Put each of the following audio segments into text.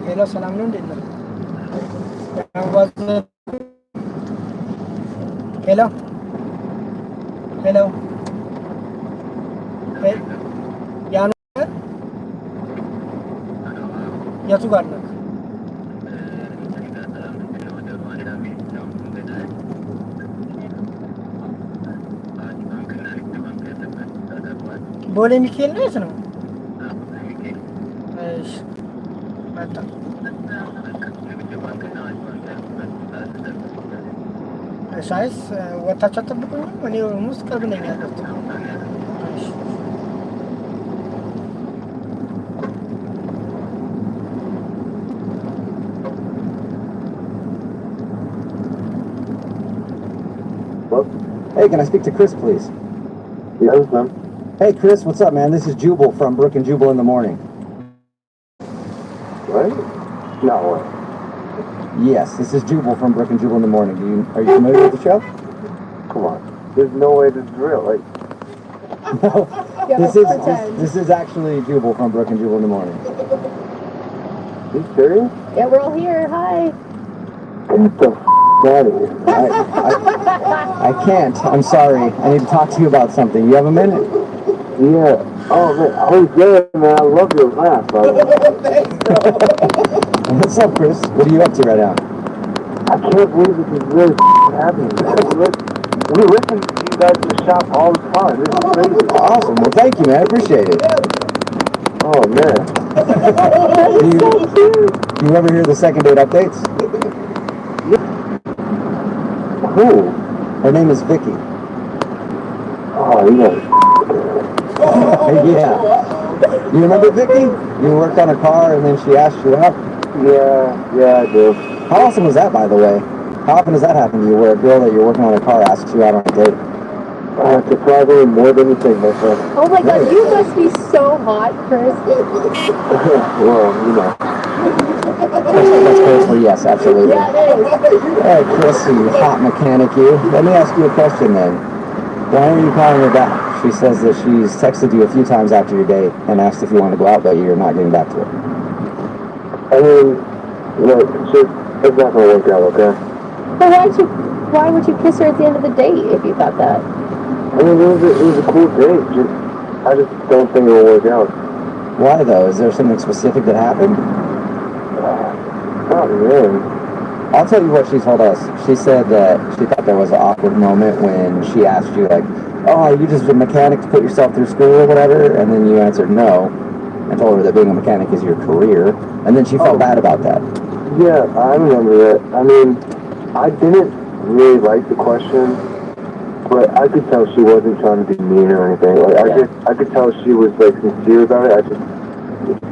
ሌላው ሰላም ነው እንዴት ነው? ሄሎ ሄሎ ያኑ የቱ ጋር ነው? ቦሌ ሚካኤል ነው የት ነው? እሺ መጣ ሳይስ ወታቻ ተጠብቁኝ እኔ ውስጥ ቅርብ ነኝ ያለሁት። Hey, can I speak to Chris, please? Yes, ma'am. Hey, Chris, what's up, man? This is Jubal from Brook and Jubal in the Morning. What? No way. Yes, this is Jubal from Brook and Jubal in the Morning. Are you familiar with the show? Come on. There's no way this is real. Like, No, this is actually Jubal from Brook and Jubal in the Morning. are you serious? Yeah, we're all here. Hi. Get the out of here. I can't. I'm sorry. I need to talk to you about something. You have a minute? Yeah. Oh, man. Oh, yeah, man. I love your laugh, brother. What's up, Chris? What are you up to right now? I can't believe this is really happening, man. We listen to you guys in the shop all the time. This is crazy. Awesome. Well, thank you, man. I appreciate it. Oh, man. Do you ever hear the second date updates? Who? Her name is Vicky. Oh, yeah. Yeah. You remember Vicky? You worked on a car and then she asked you out? Yeah, I do. How often was that, by the way? How often does that happen to you, where a girl that you're working on a car asks you out on a date? Surprisingly more than you think, my friend. Oh my God, you must be so hot, Chris. Well, you know. That's code for yes, absolutely. Yeah, it is. All right, Chris, you hot mechanic, you. Let me ask you a question then. Why are you calling her back? She says that she's texted you a few times after your date and asked if you want to go out, but you're not getting back to her. I mean, look, it's not gonna work out, okay? But why would you kiss her at the end of the date if you thought that? I mean, it was a cool date. I just don't think it will work out. Why, though? Is there something specific that happened? Not really. I'll tell you what she told us. She said that she thought there was an awkward moment when she asked you, like, oh, are you just a mechanic to put yourself through school or whatever? And then you answered no and told her that being a mechanic is your career. And then she felt bad about that. Yeah, I remember that. I mean, I didn't really like the question, but I could tell she wasn't trying to be mean or anything. Like, I could tell she was, like, sincere about it. I just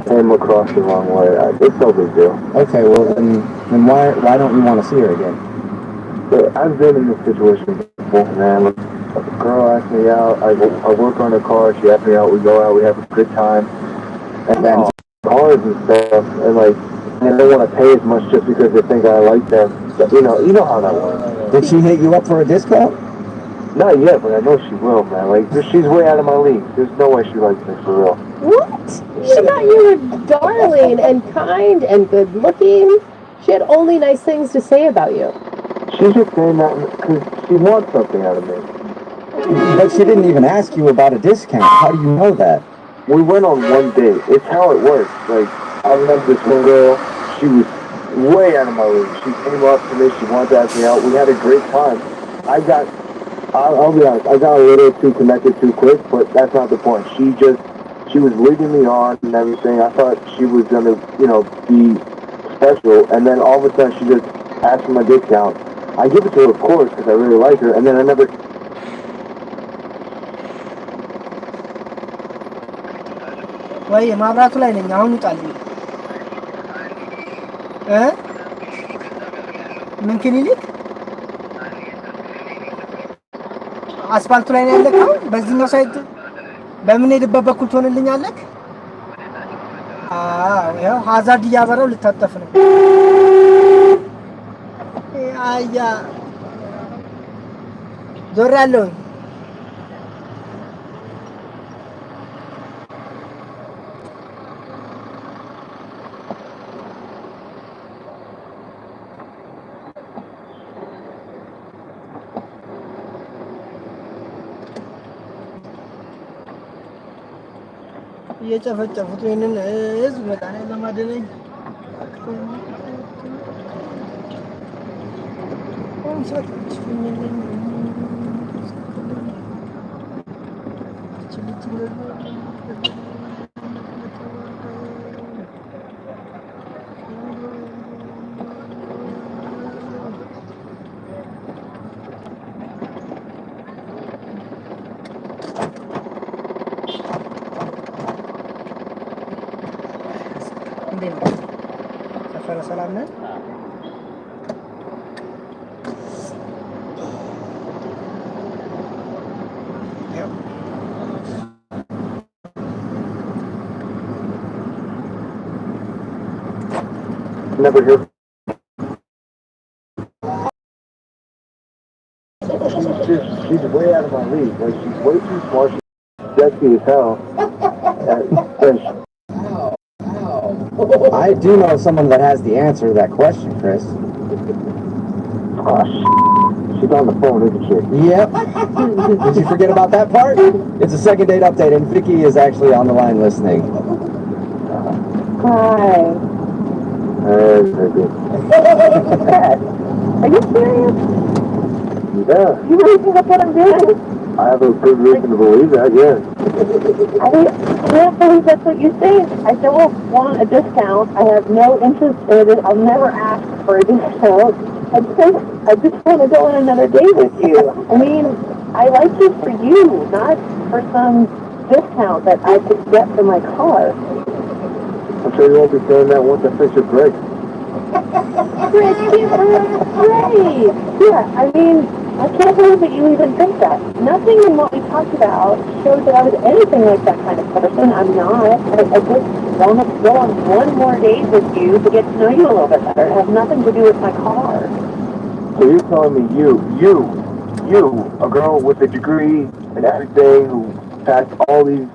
came across the wrong way. It's no big deal. Okay, well, then why don't you want to see her again? But I've been in this situation before, man. Like, a girl asked me out. I work on her car. She asked me out. We go out. We have a good time. And then cars and stuff. And, like, they don't want to pay as much just because they think I like them. So, you know how that works. Did she hit you up for a discount? Not yet, but I know she will, man. Like, she's way out of my league. There's no way she likes me for real. What? She thought you were darling and kind and good looking. She had only nice things to say about you. She's just saying that because she wants something out of me. But she didn't even ask you about a discount. How do you know that? We went on one date. It's how it works. Like, I met this one girl. She was way out of my league. She came up to me. She wanted to ask me out. We had a great time. I'll be honest, I got a little too connected too quick, but that's not the point. She was leading me on and everything. I thought she was going to, be special, and then all of a sudden she just asked for my discount. I give it to her, of course, because I really like her, and then I never... ወይ ማብራቱ ላይ ነኝ አሁን ውጣልኝ ምን ክሊኒክ አስፋልቱ ላይ ነው ያለከው በዚህኛው ሳይድ በምን ሄድበት በኩል ትሆንልኛለህ ያው ሀዛርድ እያበረው ልታጠፍ ነው አያ ዞር ያለው እየጨፈጨፉት ይህንን ህዝብ መድኃኒዓለም አድነኝ። እንዴት ነው? ሰፈረ ሰላም ነን? Never hear. She's way out of my league. Like, she's way too smart. She's sexy as hell. I do know someone that has the answer to that question, Chris. Oh, she's on the phone, isn't she? Yep. Did you forget about that part? It's a second date update, and Vicky is actually on the line listening. Hi. Hey, Vicky. Are you serious? Yeah. You really think that's what I'm doing? I have a good reason to believe that, yeah. I can't believe that's what you think. I don't want a discount. I have no interest in it. I'll never ask for a discount. I just want to go on another date with you. I mean, I like you for you, not for some discount that I could get for my car. I'm sure you won't be saying that once I fix your brakes. Chris, give her a break. Yeah, I mean, I can't believe that you even think that. Nothing in what we talked about shows that I was anything like that kind of person. I'm not. I just want to go on one more date with you to get to know you a little bit better. It has nothing to do with my car. So you're telling me you, a girl with a degree and everything, who passed all these,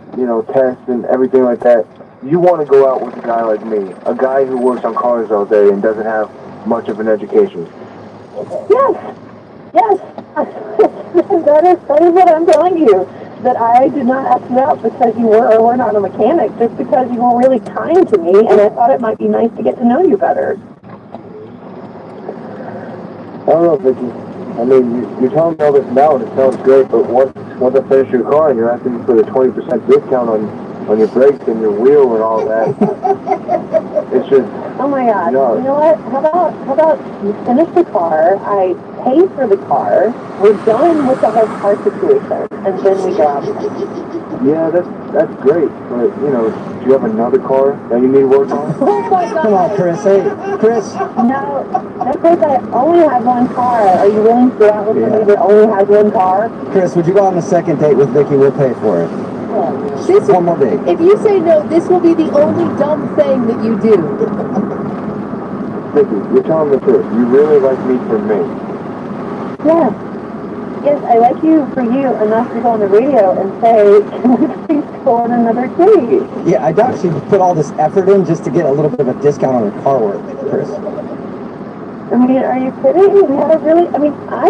tests and everything like that, you want to go out with a guy like me, a guy who works on cars all day and doesn't have much of an education? Yes. that is what I'm telling you. That I did not ask you out because you were or were not a mechanic, just because you were really kind to me, and I thought it might be nice to get to know you better. I don't know, Vicky. I mean, you're telling me all this now, and it sounds great, but once I finish your car and you're asking me for the 20% discount on your brakes and your wheel and all that, it's just... Oh my God. No. You know what? How about you finish the car, I pay for the car, we're done with the whole car situation, and then we go out. Yeah, that's great, but, do you have another car that you need work on? Oh my God. Come on, Chris. Hey, Chris. No, because I only have one car. Are you willing to go out with somebody that only has one car? Chris, would you go on the second date with Vicky? We'll pay for it. One more date. If you say no, this will be the only dumb thing that you do. Vicky, you're telling the truth. You really like me for me. Yes, I like you for you enough to go on the radio and say, can we please go on another date? Yeah, I doubt she put all this effort in just to get a little bit of a discount on her car work, Chris. I mean, are you kidding? I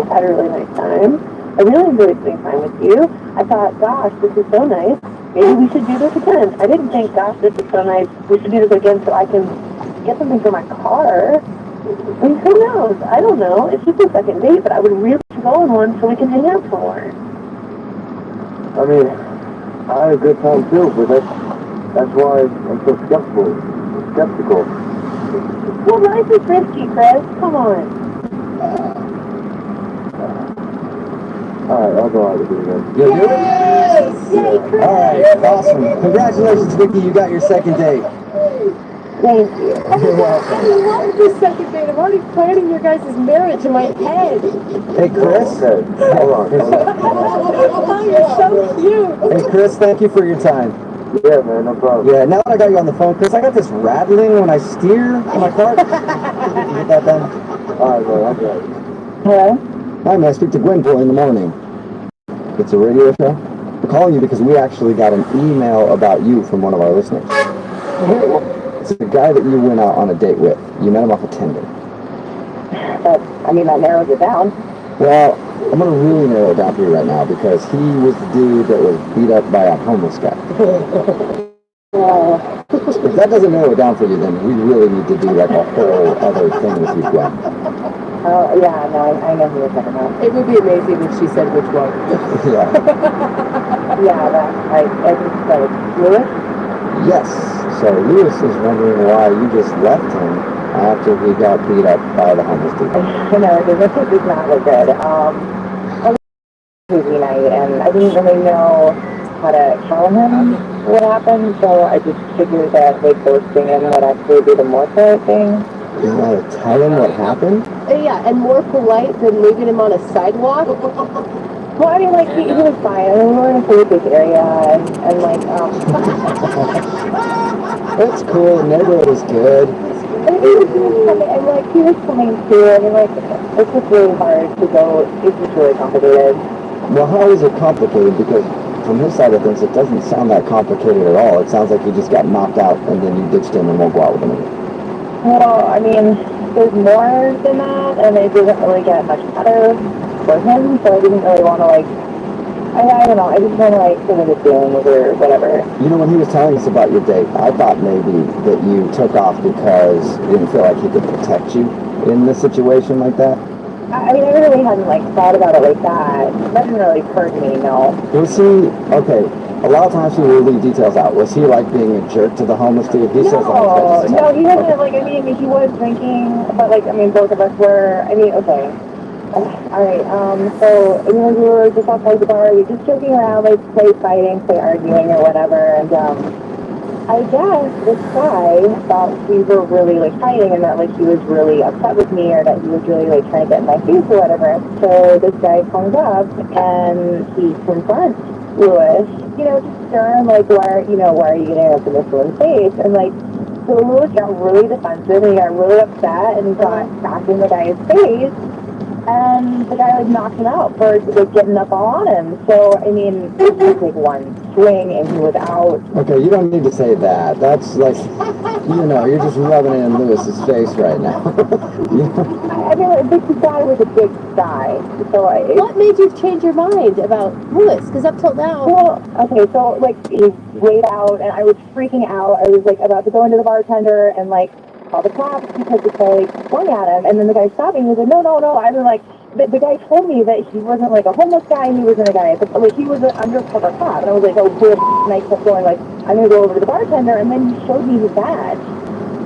had a really nice time. I really enjoyed spending time with you. I thought, gosh, this is so nice. Maybe we should do this again. I didn't think, gosh, this is so nice. We should do this again so I can get something for my car. I mean, who knows? I don't know. It's just a second date, but I would really go on one so we can hang out some more. I mean, I had a good time too, but that's why I'm so skeptical. Well, life is risky, Chris. Come on. Alright, I'll go out with you again. You'll do it? Yay, Chris! Alright, awesome. Congratulations, Vicky. You got your second date. Thank you. You're welcome. I love this second date. I'm already planning your guys' marriage in my head. Hey, Chris. Okay, hold on. Oh, you're so cute. Hey, Chris, thank you for your time. Yeah, man, no problem. Yeah, now that I got you on the phone, Chris, I got this rattling when I steer in my car. Can you get that done? Alright, man, I'll go. Hello? Hi, may I speak to Gwen in the morning? It's a radio show. We're calling you because we actually got an email about you from one of our listeners. It's a guy that you went out on a date with. You met him off of Tinder. That narrows it down. Well, I'm going to really narrow it down for you right now because he was the dude that was beat up by a homeless guy. If that doesn't narrow it down for you, then we really need to do like a whole other thing with you, Gwen. Oh, yeah, no, I know who you're talking about. It would be amazing if she said which one. Yeah. Yeah, I just like, Lewis? Yes. So Lewis is wondering why you just left him after he got beat up by the homeless people. You know, this does not look good. I was Tuesday night, and I didn't really know how to tell him what happened, so I just figured that like ghosting him would actually be the more polite thing. You want to tell him what happened? Yeah, and more polite than leaving him on a sidewalk. Well, I mean, like, he was fine. I mean, we were in a pretty big area, and like, That's cool. The neighborhood is good. and he was coming, and like, he was coming too. I mean, like, it's just really hard to go. It's just really complicated. Well, how is it complicated? Because from his side of things, it doesn't sound that complicated at all. It sounds like you just got knocked out and then you ditched him and won't go out with him again. Well, I mean, there's more than that, and it doesn't really get much better for him, so I didn't really want to, like, I don't know, I just want to, like, sort of assume or whatever. You know, when he was telling us about your date, I thought maybe that you took off because you didn't feel like he could protect you in a situation like that. I mean, I really hadn't, like, thought about it like that. That didn't really occur to me, no. Was he, okay, a lot of times people will leave details out. Was he, like, being a jerk to the homeless dude? He says, like, No, he wasn't, like, I mean, he was drinking, but, like, I mean, both of us were, I mean, okay. Alright, so, you know, we were just outside the bar, we were just joking around, like, play fighting, play arguing or whatever, and, I guess this guy thought we were really, like, fighting and that, like, he was really upset with me or that he was really, like, trying to get in my face or whatever. So this guy comes up and he confronts Lewis, you know, just stern, like, why are you getting up in this woman's face? And, like, so Lewis got really defensive and he got really upset and he got back in the guy's face. And the guy, like, knocked him out for, like, getting up all on him. So, I mean, it was, like, one swing and he was out. Okay, you don't need to say that. That's, like, you know, you're just rubbing it in Lewis's face right now. I mean, like, this guy was a big guy. So What made you change your mind about Lewis? Because up till now... Well, okay, so, like, he laid out and I was freaking out. I was, like, about to go into the bartender and, like, call the cops because the guy swung at him, and then the guy stopped me and he was like, no. I was like, the guy told me that he wasn't, like, a homeless guy, he wasn't a guy, but, like, he was an undercover cop, and I was like, oh, good, and I kept going, like, I'm gonna go over to the bartender, and then he showed me his badge.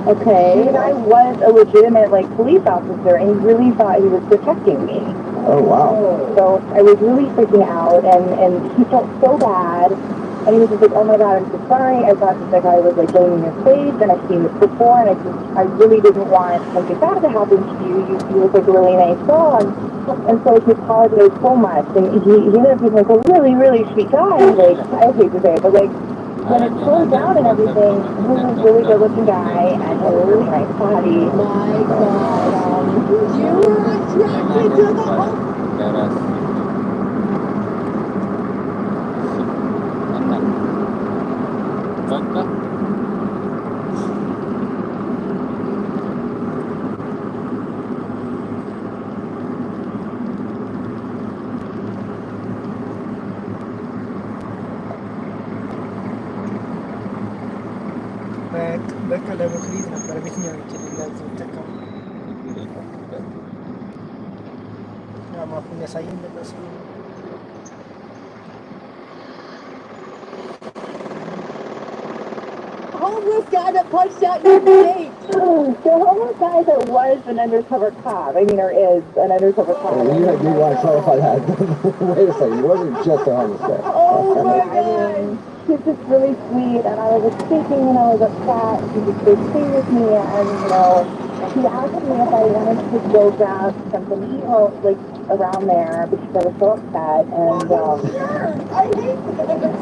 Okay. The guy was a legitimate, like, police officer, and he really thought he was protecting me. Oh, wow. So I was really freaking out, and he felt so bad. And he was just like, oh my God, I'm so sorry. I thought that the guy was, like, getting in your face, and I've seen this before, and I really didn't want something bad to happen to you. You look like a really nice girl. And so he apologized so much. And he ended up being, like, a really, really sweet guy. Like, I hate to say it, but, like, when it slowed down and everything, he was a really good-looking guy and had a really nice body. My God. You were attracted to the whole... በቃ ለመክሊት ነበር ቤትኛው ይችላል ተጠቀሙ ማፉን ያሳየን ነበር ሰው homeless guy that punched out your date. The homeless guy that was an undercover cop, I mean, or is an undercover cop. You want to clarify that. Wait a second, he wasn't just a homeless guy. Oh my God. He's just really sweet, and I was speaking and I was upset. He was so sweet with me, and, you know, he asked me if I wanted to go grab something to eat, or, like, around there, because I was so upset, and, I hate this.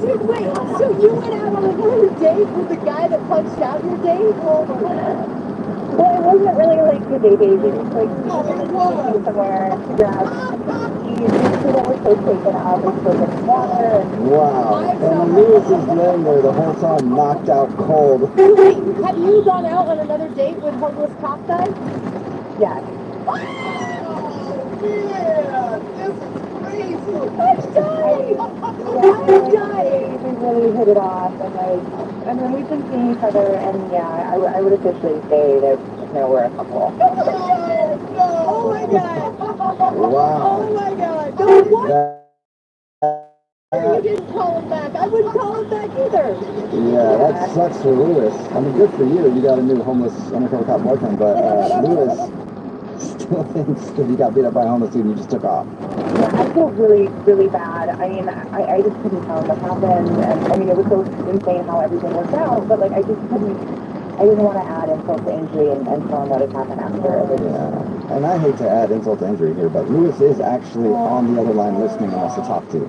Dude, wait, so you went out on another date with the guy that punched out your date? Oh my God. Well, it wasn't really, like, the day baby. It was, like, taking somewhere to grab so that we're so taken up and so much water. Wow. And Lewis is laying there the whole time, knocked out cold. Wait, have you gone out on another date with homeless cop guy? Yes. Oh, yeah, this is crazy. I'm dying. Yeah, we really hit it off, and, like, I mean, we've been seeing each other, and yeah, I would officially say that, you know, we're a couple. Oh my god! Wow. Oh my god! No, what? You That, didn't call him back. I wouldn't call him back either. yeah, that sucks for Lewis. I mean, good for you. You got a new homeless undercover cop boyfriend, but Lewis still thinks that he got beat up by a homeless dude and you just took off. Yeah, I feel really, really bad. I mean, I just couldn't tell him what happened, and I mean, it was so insane how everything worked out, but like, I didn't want to add insult to injury and tell him what had happened after. Yeah, and I hate to add insult to injury here, but Lewis is actually on the other line listening and wants to talk to you.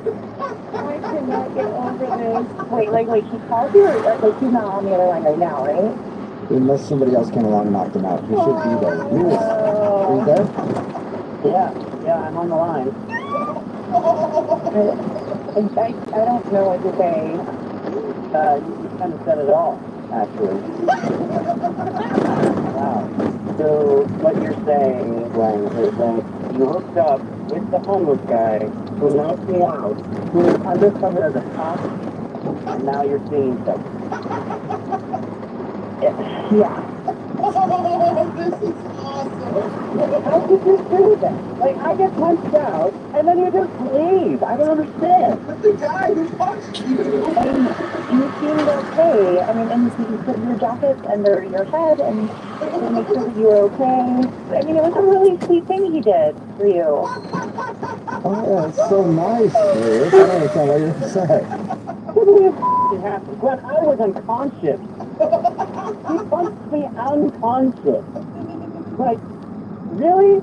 I cannot get over this. Wait, he called you, or like he's not on the other line right now, right? Unless somebody else came along and knocked him out. He should be there. Lewis, are you there? Yeah, I'm on the line. I don't know what to say. You kind of said it all, actually. Wow. So, what you're saying, Glenn, is that you hooked up with the homeless guy who knocked me out, who is undercover as a cop, and now you're seeing something. Yeah. This is awesome. How could you do that? Like, I get punched out, and then you just leave. I don't understand. But the guy who punched you. And you seemed okay. I mean, and you put your jacket under your head and to make sure that you were okay. I mean, it was a really sweet thing he did for you. Oh, yeah, it's so nice, Lewis. I don't understand why you're upset. What do you happened? Glenn, I was unconscious. He punched me unconscious. Like, really?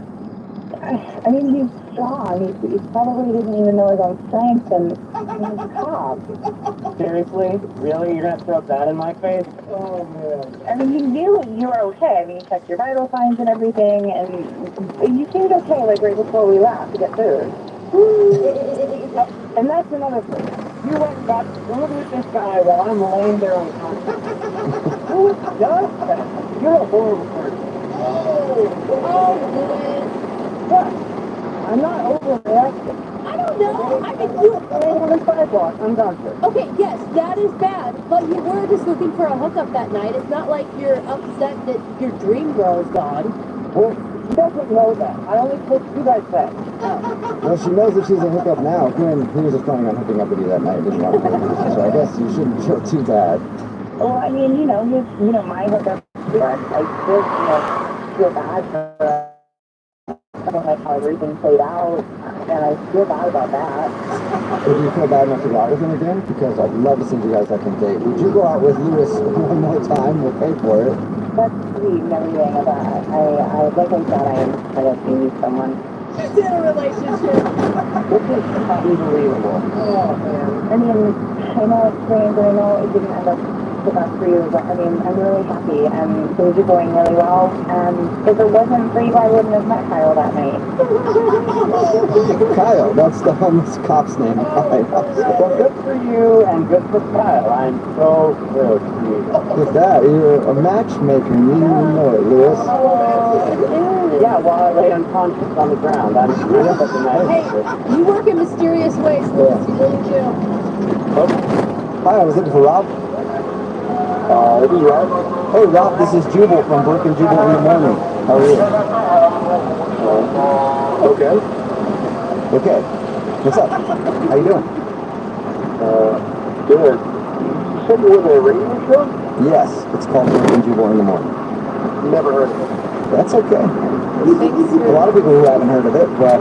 I mean, he's strong. He probably didn't even know his own strength, and he's a cop. Seriously? Really? You're gonna throw that in my face? Oh man. I mean, he knew you were okay. I mean, he checked your vital signs and everything, and you seemed okay, like, right before we left to get food. And that's another thing. You went and got food with this guy while I'm laying there unconscious. Who does that? You're a horrible person. Oh, Glenn. What? I'm not overreacting. I don't know. I mean, you. Laying on the sidewalk, unconscious. Okay, yes, that is bad, but you were just looking for a hookup that night. It's not like you're upset that your dream girl is gone. Well, she doesn't know that. I only told you guys that. Well, she knows that she's a hookup now. Quinn, he was just planning on hooking up with you that night. Didn't want to do it, so I guess you shouldn't feel too bad. Well, I mean, you know, my hookup, but I still, feel bad for something like how everything played out, and I feel bad about that. Would you feel bad enough to go out with him again? Because I'd love to send you guys like a date. Would you go out with Lewis one more time? We'll pay for it. That's sweet and everything, but I like I said, I am kind of seeing someone. She's in a relationship. This is unbelievable. Oh man. I mean, I know it's strange, and I know it didn't end up the best for you, but I mean, I'm really happy, and things are going really well, and if it wasn't for you, I wouldn't have met Kyle that night. Kyle, that's the homeless cop's name. Kyle. Well, good for you and good for Kyle. I'm so thrilled to meet you. Look at that, you're a matchmaker, and you didn't even know it, Lewis. Yeah, while I lay unconscious on the ground. I'm such a Hey, matchmaker. you work in mysterious ways, Lewis. You really do. Hi, I was looking for Rob. This is Rob. Hey, Rob, this is Jubal from Burke and Jubal in the Morning. How are you? Okay. Okay. What's up? How you doing? Good. You said you were the radio show? Yes, it's called Burke and Jubal in the Morning. Never heard of it. That's okay. A lot of people who haven't heard of it, but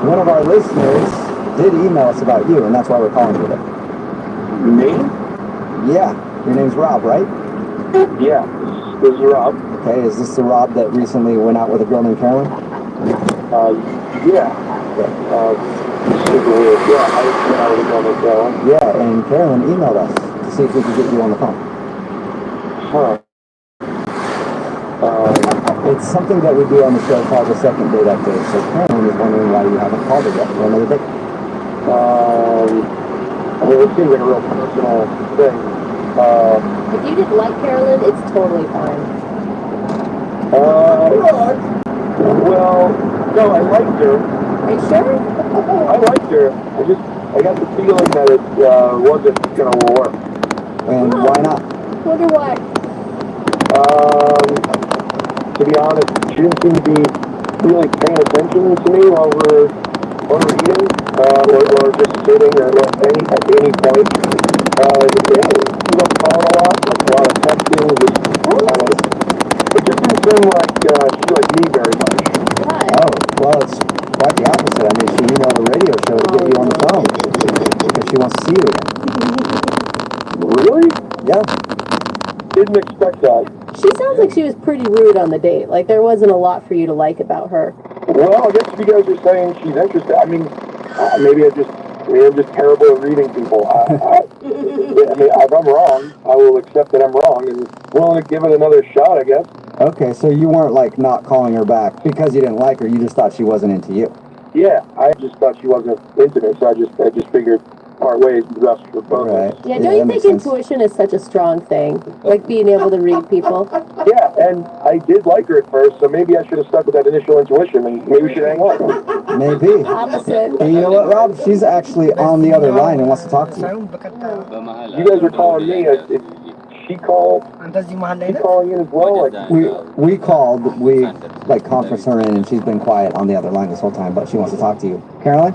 one of our listeners did email us about you, and that's why we're calling you today. Me? Yeah, your name's Rob, right? Yeah. This is Rob. Okay, is this the Rob that recently went out with a girl named Carolyn? Yeah. Okay. Super weird. Yeah, I was on the phone. Yeah, and Carolyn emailed us to see if we could get you on the phone. Huh. It's something that we do on the show called the second date update, so Carolyn is wondering why you haven't called her yet for another date. I mean, it seems like a real personal thing. If you didn't like Carolyn, it's totally fine. Well, no, I liked her. Are you sure? I liked her. I got the feeling that it wasn't gonna work. And why not? Wonder why. To be honest, she didn't seem to be really paying attention to me while we're eating, or just sitting, or at any point. You don't call a lot, like a lot of texting, just it just didn't seem like she liked me very much. Oh, well, it's quite the opposite. I mean, she emailed a radio show to get you on the phone because she wants to see you again. Really? Yeah. Didn't expect that. She sounds like she was pretty rude on the date. Like, there wasn't a lot for you to like about her. Well, I guess if you guys are saying she's interested, I mean, maybe I'm just terrible at reading people. I mean, if I'm wrong, I will accept that I'm wrong and willing to give it another shot, I guess. Okay, so you weren't like not calling her back because you didn't like her. You just thought she wasn't into you. Yeah, I just thought she wasn't into me, so I just figured part ways is best for both of us. Yeah, don't you think intuition is such a strong thing? Like being able to read people? Yeah, and I did like her at first, so maybe I should have stuck with that initial intuition, and maybe we should hang on. Maybe. Opposite. And you know what, Rob? She's actually on the other line and wants to talk to you. You guys were calling me. She called. She calling in as well. Like We called. We like conferenced her in, and she's been quiet on the other line this whole time, but she wants to talk to you. Caroline?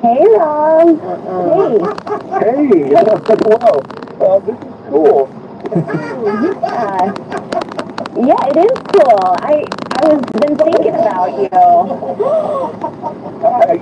Hey, Rob. Hey. Wow. This is cool. Yeah, it is cool. I was been thinking about you. I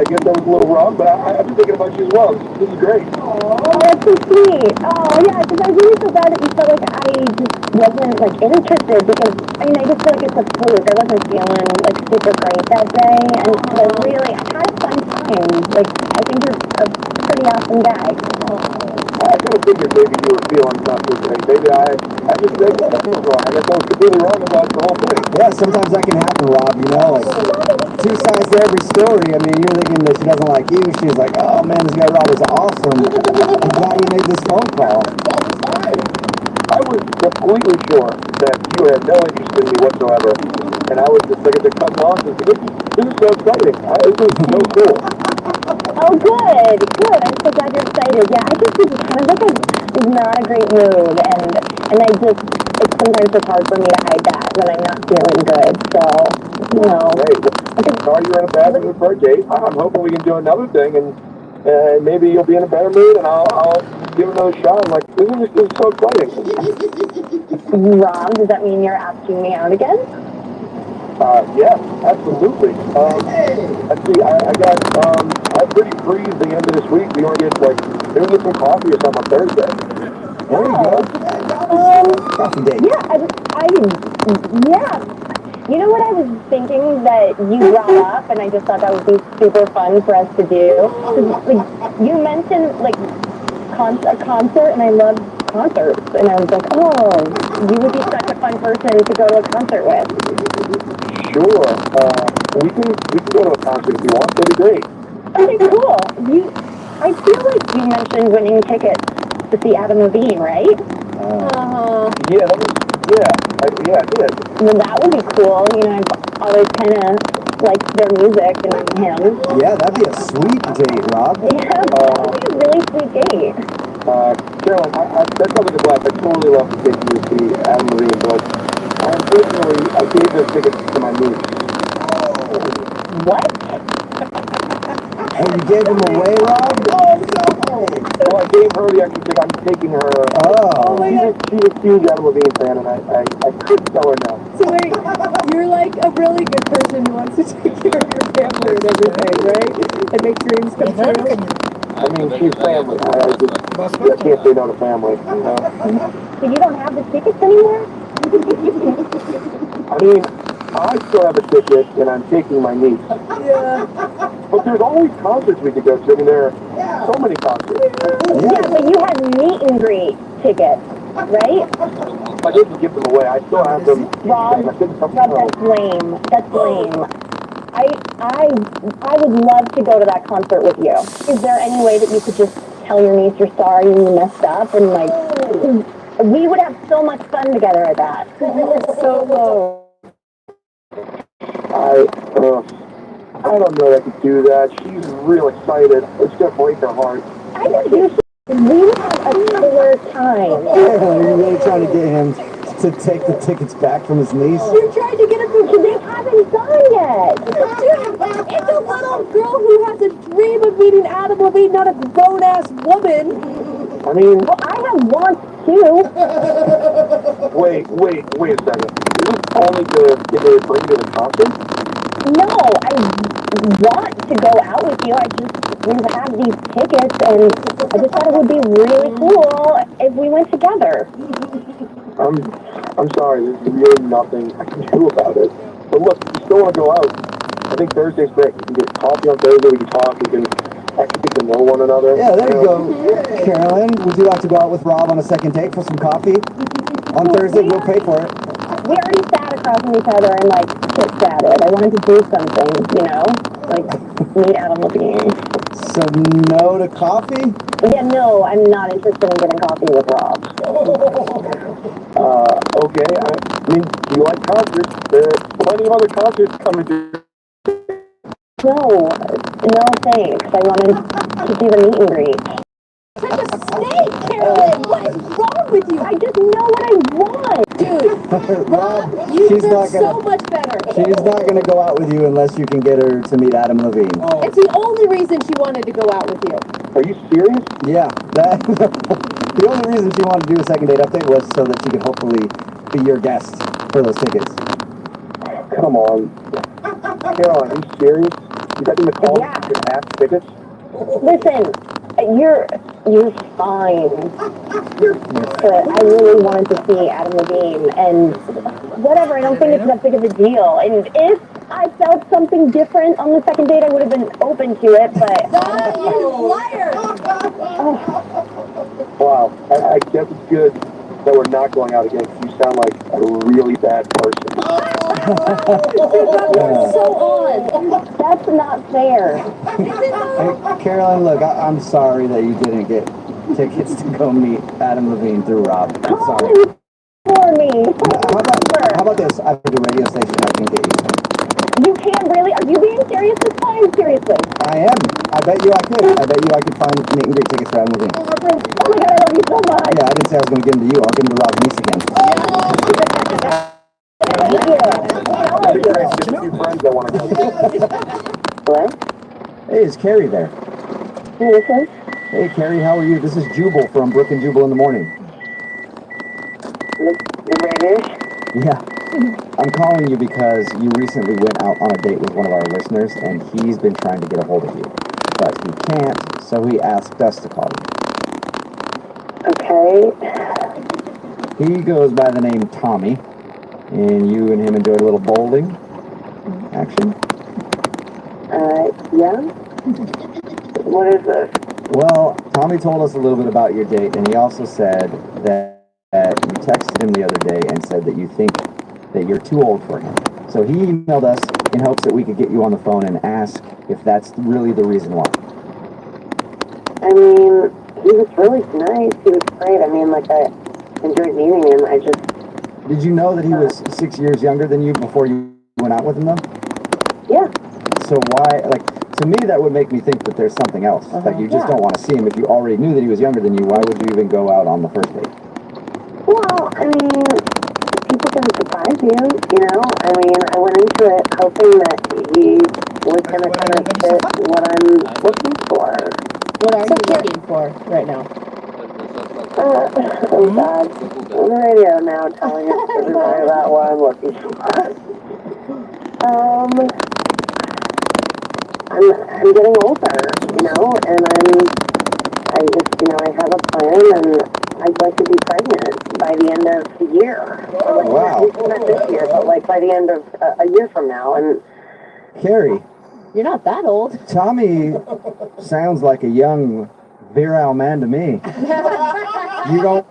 guess I was a little wrong, but I've been thinking about you as well. This is great. Oh, that's so sweet. Oh, yeah, because I really feel bad that you felt like I just wasn't, like, interested, because, I mean, I just feel like it's a fluke. I wasn't feeling, like, super great that day, and so really, I had a fun time. Like, I think you're a pretty awesome guy. I kind of figured maybe you were feeling not so great. Maybe I just think I was wrong. I guess I was completely wrong about the whole thing. Yeah, sometimes that can happen, Rob. You know, like two sides to every story. I mean, you're thinking that she doesn't like you. She's like, oh man, this guy Rob is awesome. I'm glad we made this phone call. I was completely sure that you had no interest in me whatsoever, and I was just like, to cut losses. This is so exciting. This is so cool. Oh, good. I'm so glad you're excited. Yeah, I just was kind of like in not a great mood, and it's sometimes just hard for me to hide that when I'm not feeling good, so, you know. Hey, sorry you're in a bad mood for a date. I'm hoping we can do another thing, and maybe you'll be in a better mood, and I'll give it another shot. I'm like, this is so exciting. Rob, does that mean you're asking me out again? Yes, absolutely. Let's see, I'm pretty free at the end of this week. We want to maybe get some coffee or something on Thursday. There you go. Coffee date. Yeah. You know what I was thinking that you brought up, and I just thought that would be super fun for us to do? Like, you mentioned, like, a concert, and I love concerts, and I was like, oh, you would be such a fun person to go to a concert with. Sure. We can go to a concert if you want. That'd be great. Okay, cool. I feel like you mentioned winning tickets to see Adam Levine, right? Yeah, I did. Well, that would be cool. You know, I've always kind of liked their music and him. Yeah, that'd be a sweet date, Rob. Yeah, that would be a really sweet date. Carolyn, that comes into black. I totally love to take you to see Adam Levine, but unfortunately, I gave those tickets to my niece. What? Oh, you gave them away, Rob? Well, I gave her the extra ticket. I'm taking her. Oh. She's a huge Adam Levine fan, and I couldn't tell her no. So wait, you're like a really good person who wants to take care of your family and everything, right? And make dreams come true. I mean, she's family. I can't say no to family. You know? So you don't have the tickets anymore? I mean, I still have a ticket, and I'm taking my niece. Yeah. But there's always concerts we could go to. I mean, there are so many concerts. Yeah, but you had meet and greet tickets, right? I didn't give them away. I still have them. Rob, that's lame. That's lame. I would love to go to that concert with you. Is there any way that you could just tell your niece you're sorry and you messed up, and like, we would have so much fun together at that. So low. I don't know that I could do that. She's real excited. It's gonna break her heart. I think you should. We would have a killer time. Are you really trying to get him to take the tickets back from his niece? You're trying to get him to, they haven't gone yet. Dude, it's a little girl who has a dream of meeting Adam Levine, not a grown-ass woman. I mean, Well, I have wants too. wait a second. You told me to get ready to bring you to the concert? No, I want to go out with you. We have these tickets, and I just thought it would be really cool if we went together. I'm sorry, there's really nothing I can do about it. But look, if you still want to go out, I think Thursday's great. We can get coffee on Thursday, we can talk, we can actually get to know one another. Yeah, there you go. Carolyn, would you like to go out with Rob on a second date for some coffee? On Thursday, we'll pay for it. We already sat across from each other and, like, chit-chatted. I wanted to do something, you know? Like, meet Adam Levine. So no to coffee? Yeah, no, I'm not interested in getting coffee with Rob. Okay, I mean, do you like concerts? There are plenty of other concerts coming to. No, thanks. I wanted to do the meet and greet. Such a snake, Carolyn. What is wrong with you? I just know what I want. Dude, Rob, you she's not deserve gonna. so much better. She's not going to go out with you unless you can get her to meet Adam Levine. It's the only reason she wanted to go out with you. Are you serious? Yeah, that. The only reason she wanted to do a second date update was so that she could hopefully be your guest for those tickets. Come on. Carol, are you serious? You got me to call Yeah. to ask tickets? Listen, you're fine. But I really wanted to see Adam Levine, and whatever, I don't think it's that big of a deal. And if I felt something different on the second date, I would have been open to it, but... You liar! Wow, I guess it's good that we're not going out again because you sound like a really bad person. You're so odd. That's not fair. Hey, Carolyn, look, I'm sorry that you didn't get tickets to go meet Adam Levine through Rob. I'm Call sorry. him for me. How about this? I have a radio station I can get you. You can't really... Are you being serious this time? Seriously. I am. I bet you I could. I bet you I could find meet and greet tickets for Adam Levine. Oh my god, I love you so much. Yeah, I didn't say I was going to give them to you. I'll give them to Rob's niece again. Thank you. I think I have just a few friends that want to go. Hello? Hey, is Carrie there? Who is this? Hey, Carrie, how are you? This is Jubal from Brook and Jubal in the Morning. The British? Yeah. I'm calling you because you recently went out on a date with one of our listeners, and he's been trying to get a hold of you. But he can't, so he asked us to call you. Okay. He goes by the name Tommy, and you and him enjoyed a little bowling action. Yeah? What is this? Well, Tommy told us a little bit about your date, and he also said that you texted him the other day and said that you think that you're too old for him. So he emailed us in hopes that we could get you on the phone and ask if that's really the reason why. I mean, he was really nice. He was great. I mean, like, I enjoyed meeting him. I just... Did you know that he was 6 years younger than you before you went out with him, though? Yeah. So why, like, to me that would make me think that there's something else. Like, you just don't want to see him. If you already knew that he was younger than you, why would you even go out on the first date? Well, I mean, people can surprise you, you know? I mean, I went into it hoping that he was going to kind of fit what I'm looking for. What are you looking for right now? Oh, God. On the radio now telling everybody about what I'm looking for. I'm getting older, you know, and I have a plan, and I'd like to be pregnant by the end of the year. Like, Wow. Not this year, but like by the end of a year from now. And Carrie, You're not that old. Tommy sounds like a young, virile man to me. You don't...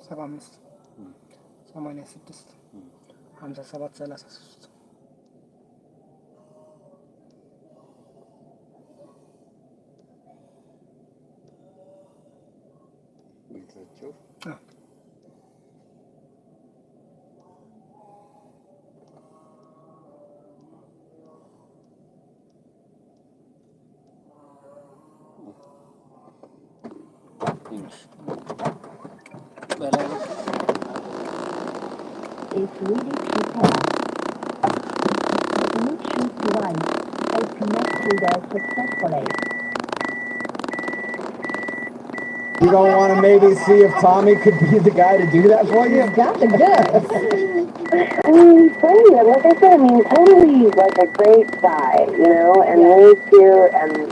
ሰባ አምስት 86 5733 It's really prepare. The Bluetooth device is connected successfully. You don't want to maybe see if Tommy could be the guy to do that for you? Got the goods. I mean, he's great. And like I said, I mean, totally like a great guy, you know, and really cute and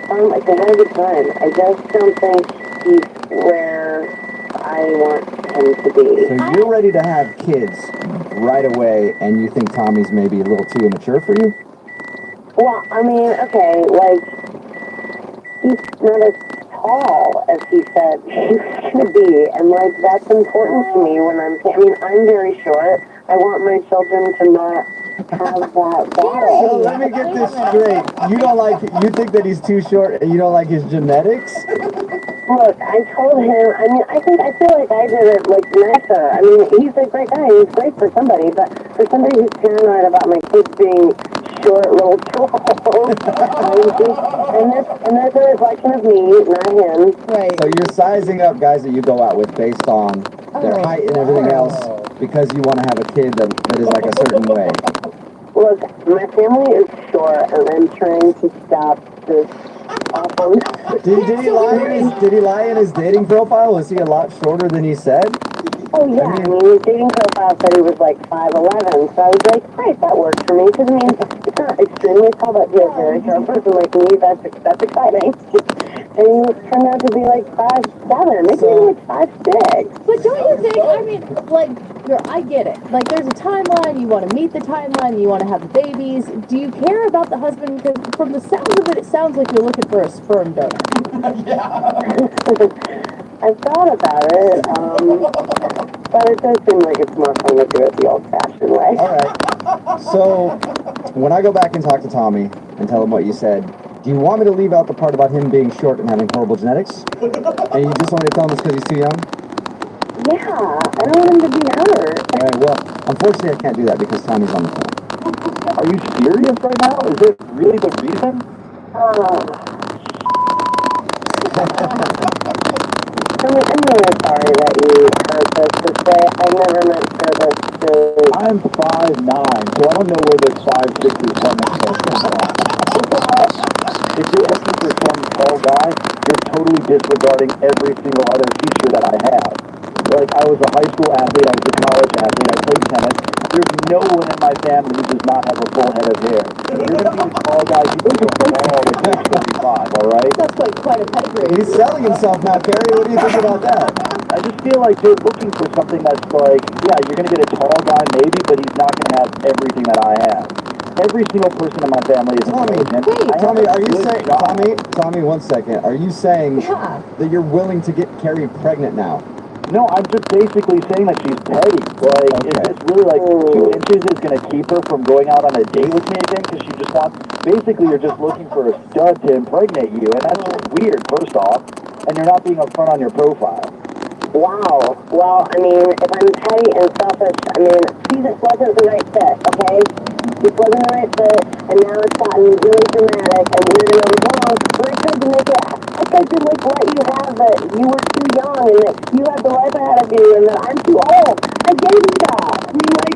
fun, like a very good fun. I just don't think he's where I want him to be. So you're ready to have kids right away, and you think Tommy's maybe a little too immature for you? Well, I mean, okay, like, he's not as tall as he said he was going to be, and, like, that's important to me when I mean, I'm very short. I want my children to not have that body. So let me get this straight. You think that he's too short and you don't like his genetics? Look, I told him, I feel like I did it, like, nicer. I mean, he's a great guy. He's great for somebody, but for somebody who's paranoid about my kids being short little trolls, and that's a reflection of me, not him. Right. So you're sizing up guys that you go out with based on their height and everything else because you want to have a kid that is like a certain way. Look, my family is short, and I'm trying to stop this awful... Did he lie in his dating profile? Was he a lot shorter than he said? Oh, yeah, I mean, his dating profile said he was like 5'11", so I was like, great, that works for me, because, I mean, it's not extremely tall, but he's a very short person like me, that's exciting. And he turned out to be like 5'7", maybe even like 5'6". But don't you think, I mean, like, I get it. Like, there's a timeline, you want to meet the timeline, you want to have babies. Do you care about the husband? Because from the sounds of it sounds like you're looking for a sperm donor. I've thought about it, but it does seem like it's more fun to do it the old-fashioned way. All right. So when I go back and talk to Tommy and tell him what you said, do you want me to leave out the part about him being short and having horrible genetics? And you just want me to tell him it's because he's too young? Yeah, I don't want him to be hurt. All right, well, unfortunately I can't do that because Tommy's on the phone. Are you serious right now? Is it really the reason? I'm really sorry that you heard this way. I never meant for this to... I'm 5'9", so I don't know where this 5'6" is coming from. If you're looking for some tall guy, you're totally disregarding every single other feature that I have. Like, I was a high school athlete, I was a college athlete, I played tennis. There's no one in my family who does not have a full head of hair. You're going to be a tall guy, you can go tall at age 25, alright? That's quite a pedigree. He's selling himself now, Carrie. What do you think about that? I just feel like you're looking for something that's like, yeah, you're going to get a tall guy maybe, but he's not going to have everything that I have. Every single person in my family is intelligent. Tommy, are you saying, Tommy, 1 second. Are you saying that you're willing to get Carrie pregnant now? No, I'm just basically saying that she's petty. Like, is this really like 2 inches is going to keep her from going out on a date with me again? Because she just wants, basically you're just looking for a stud to impregnate you, and that's just weird, first off, and you're not being upfront on your profile. Wow. Well, I mean, if I'm petty and selfish, I mean, she just wasn't the right fit, okay? This wasn't the right fit, and now it's gotten really dramatic and weird and overwhelmed. But I tried to make it, I tried to, like, let you have that you were too young and that you had the life ahead of you and that I'm too old. I gave you that. I mean, like,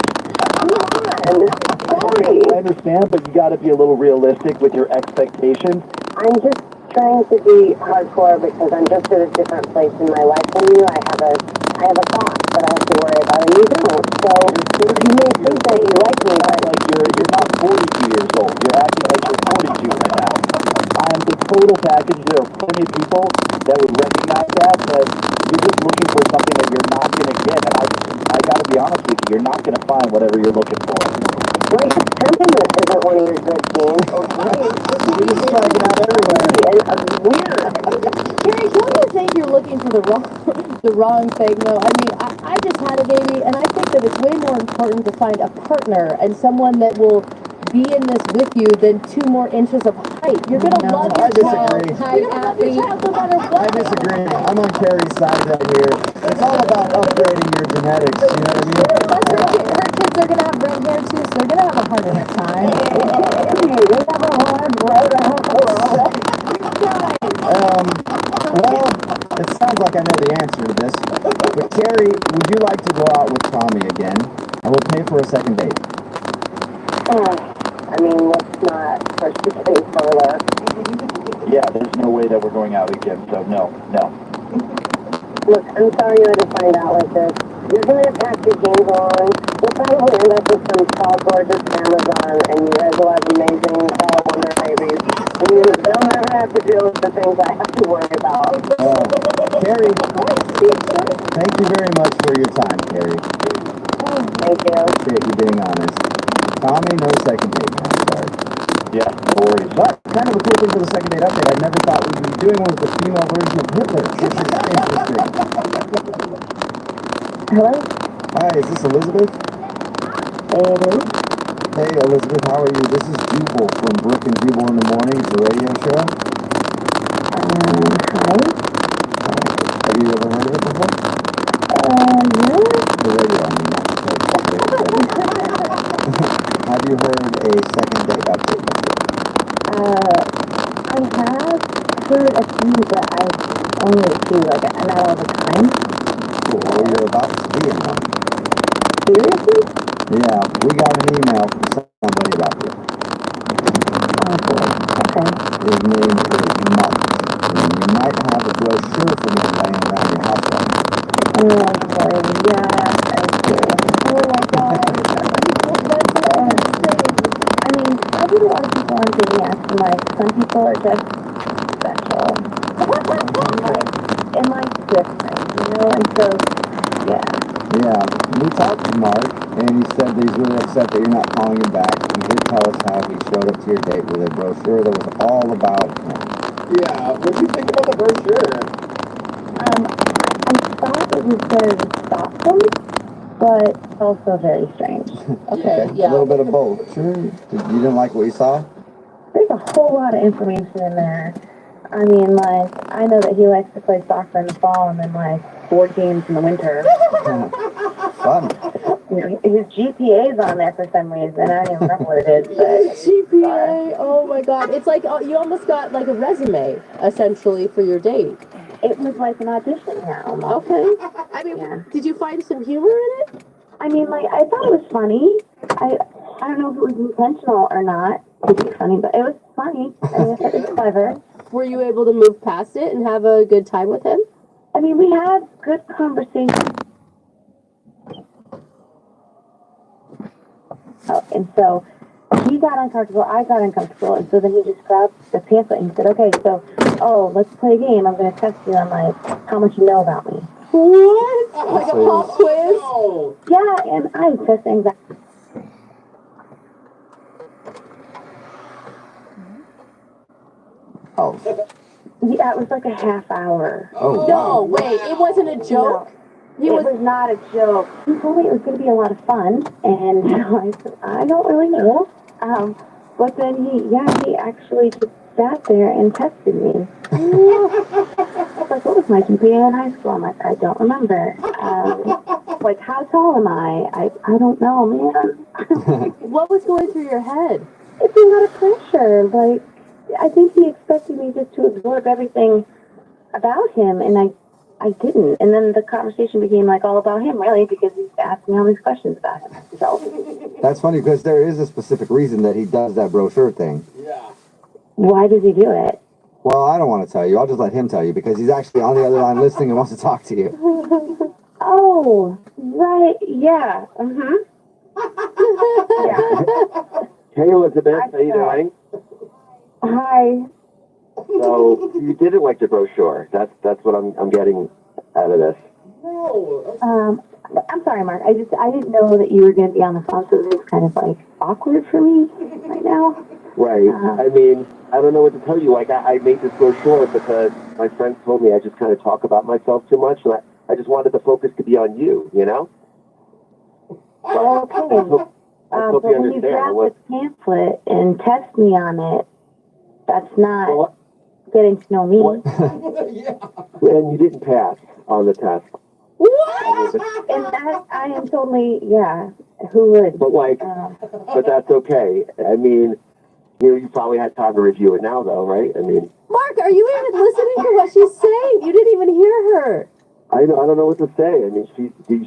come on. Sorry. I understand, but you got to be a little realistic with your expectations. I'm just trying to be hardcore because I'm just at a different place in my life than you. I have a thought that I have to worry about, and you don't. So you may think that you like me, but Like you're not 42 years old. You're acting like you're 42 right now. I am the total package. There are plenty of people that would recognize that, but you're just looking for something that you're not going to get. And I got to be honest with you, you're not going to find whatever you're looking for. like temperament isn't one of your good genes. You're just striking out everywhere. And weird. Carrie, don't you think you're looking for the wrong thing, though? I mean, I just just had a baby, and I think that it's way more important to find a partner and someone that will be in this with you than 2 more inches of height. You're gonna love I your child. disagree. You're gonna love your child no matter what. I disagree. I'm on Carrie's side right here. It's all about upgrading your genetics, you know what I mean? Plus, her kids are gonna have red hair too, so they're gonna have a harder time. Well, it sounds like I know the answer to this. But Carrie, would you like to go out with Tommy again? I will pay for a second date. I mean, let's not push the case further. Yeah, there's no way that we're going out again, so no. Look, I'm sorry you had to find out like this. You're gonna have packed your games on. We'll probably end up with some tall, gorgeous Amazon, and you guys will have amazing, tall, wonder babies. And they'll never have to deal with the things I have to worry about. Carrie, thank you very much for your time, Carrie. Thank you. Appreciate you being honest. Tommy, no second date, man. Sorry. Yeah, no worries. But kind of a cool thing for the second date update. I never thought we'd be doing one with the female version of Hitler. This is interesting. Hello? Hi, is this Elizabeth? Hey, Elizabeth, how are you? This is Jubal from Brook and Jubal in the Morning. It's a radio show. Hi? Have you ever heard of it before? No. The radio, I mean, not the show. Have you heard a second date update before? I have heard a few, but only a few, like, not all the time. Cool. Well, you're about to be in one. Seriously? Yeah, we got an email from somebody about you. Oh, boy. Okay. His name is Mark. And you might have a brochure for me laying around your house right now. Oh, boy. Yeah, I do. Oh, my God. I mean, I do a lot of people on dating apps, and, like, some people are just special. And, like, different, you know? And so, yeah. Yeah, we talked to Mark, and he said that he's really upset that you're not calling him back. He did tell us how he showed up to your date with a brochure that was all about him. Yeah, what do you think about the brochure? I thought it was very thoughtful, but also very strange. Okay, A yeah. little bit of both. Sure. You didn't like what you saw? There's a whole lot of information in there. I mean, like, I know that he likes to play soccer in the fall and then, like, board games in the winter. Fun. His GPA's on there for some reason. I don't even remember what it is, but... GPA, oh my God. It's like, you almost got like a resume, essentially, for your date. It was like an audition now. Almost. Okay. I mean, Yeah. did you find some humor in it? I mean, like, I thought it was funny. I don't know if it was intentional or not to be funny, but it was funny. I mean, I thought it was clever. Were you able to move past it and have a good time with him? I mean, we had good conversation. Oh, and so he got uncomfortable, I got uncomfortable, and so then he just grabbed the pamphlet and he said, okay, so, let's play a game. I'm going to test you on, like, how much you know about me. What? Like a pop quiz? Oh, Yeah, and I just anxiety. Oh. Yeah, it was like a half hour. Oh, No, wow. wait, it wasn't a joke. It was not a joke. He told me it was going to be a lot of fun, and I said, I don't really know. But then he actually just sat there and tested me. I was like, what was my GPA in high school? I'm like, I don't remember. Like, how tall am I? I don't know, man. What was going through your head? It's a lot of pressure. Like, I think he expected me just to absorb everything about him, and I didn't. And then the conversation became like all about him, really, because he's asked me all these questions about him. So, That's funny because there is a specific reason that he does that brochure thing. yeah. why does he do it? Well, I don't want to tell you. I'll just let him tell you because he's actually on the other line listening and wants to talk to you. Oh, right, yeah, yeah. Hey, Elizabeth, how you doing? Hi. So you didn't like the brochure. That's what I'm getting out of this. I'm sorry, Mark. I didn't know that you were going to be on the phone, so this is kind of like awkward for me right now. Right. I mean, I don't know what to tell you. Like, I made this brochure because my friends told me I just kind of talk about myself too much. And I just wanted the focus to be on you, you know? Well, okay. hope But you when you understand. grab the pamphlet and test me on it, that's not Well, getting to know me. and you didn't pass on the test. What? And that, I am totally, yeah, who would? But like, but that's okay. I mean, you probably had time to review it now, though, right? I mean, Mark, are you even listening to what she's saying? You didn't even hear her. I don't know what to say. I mean,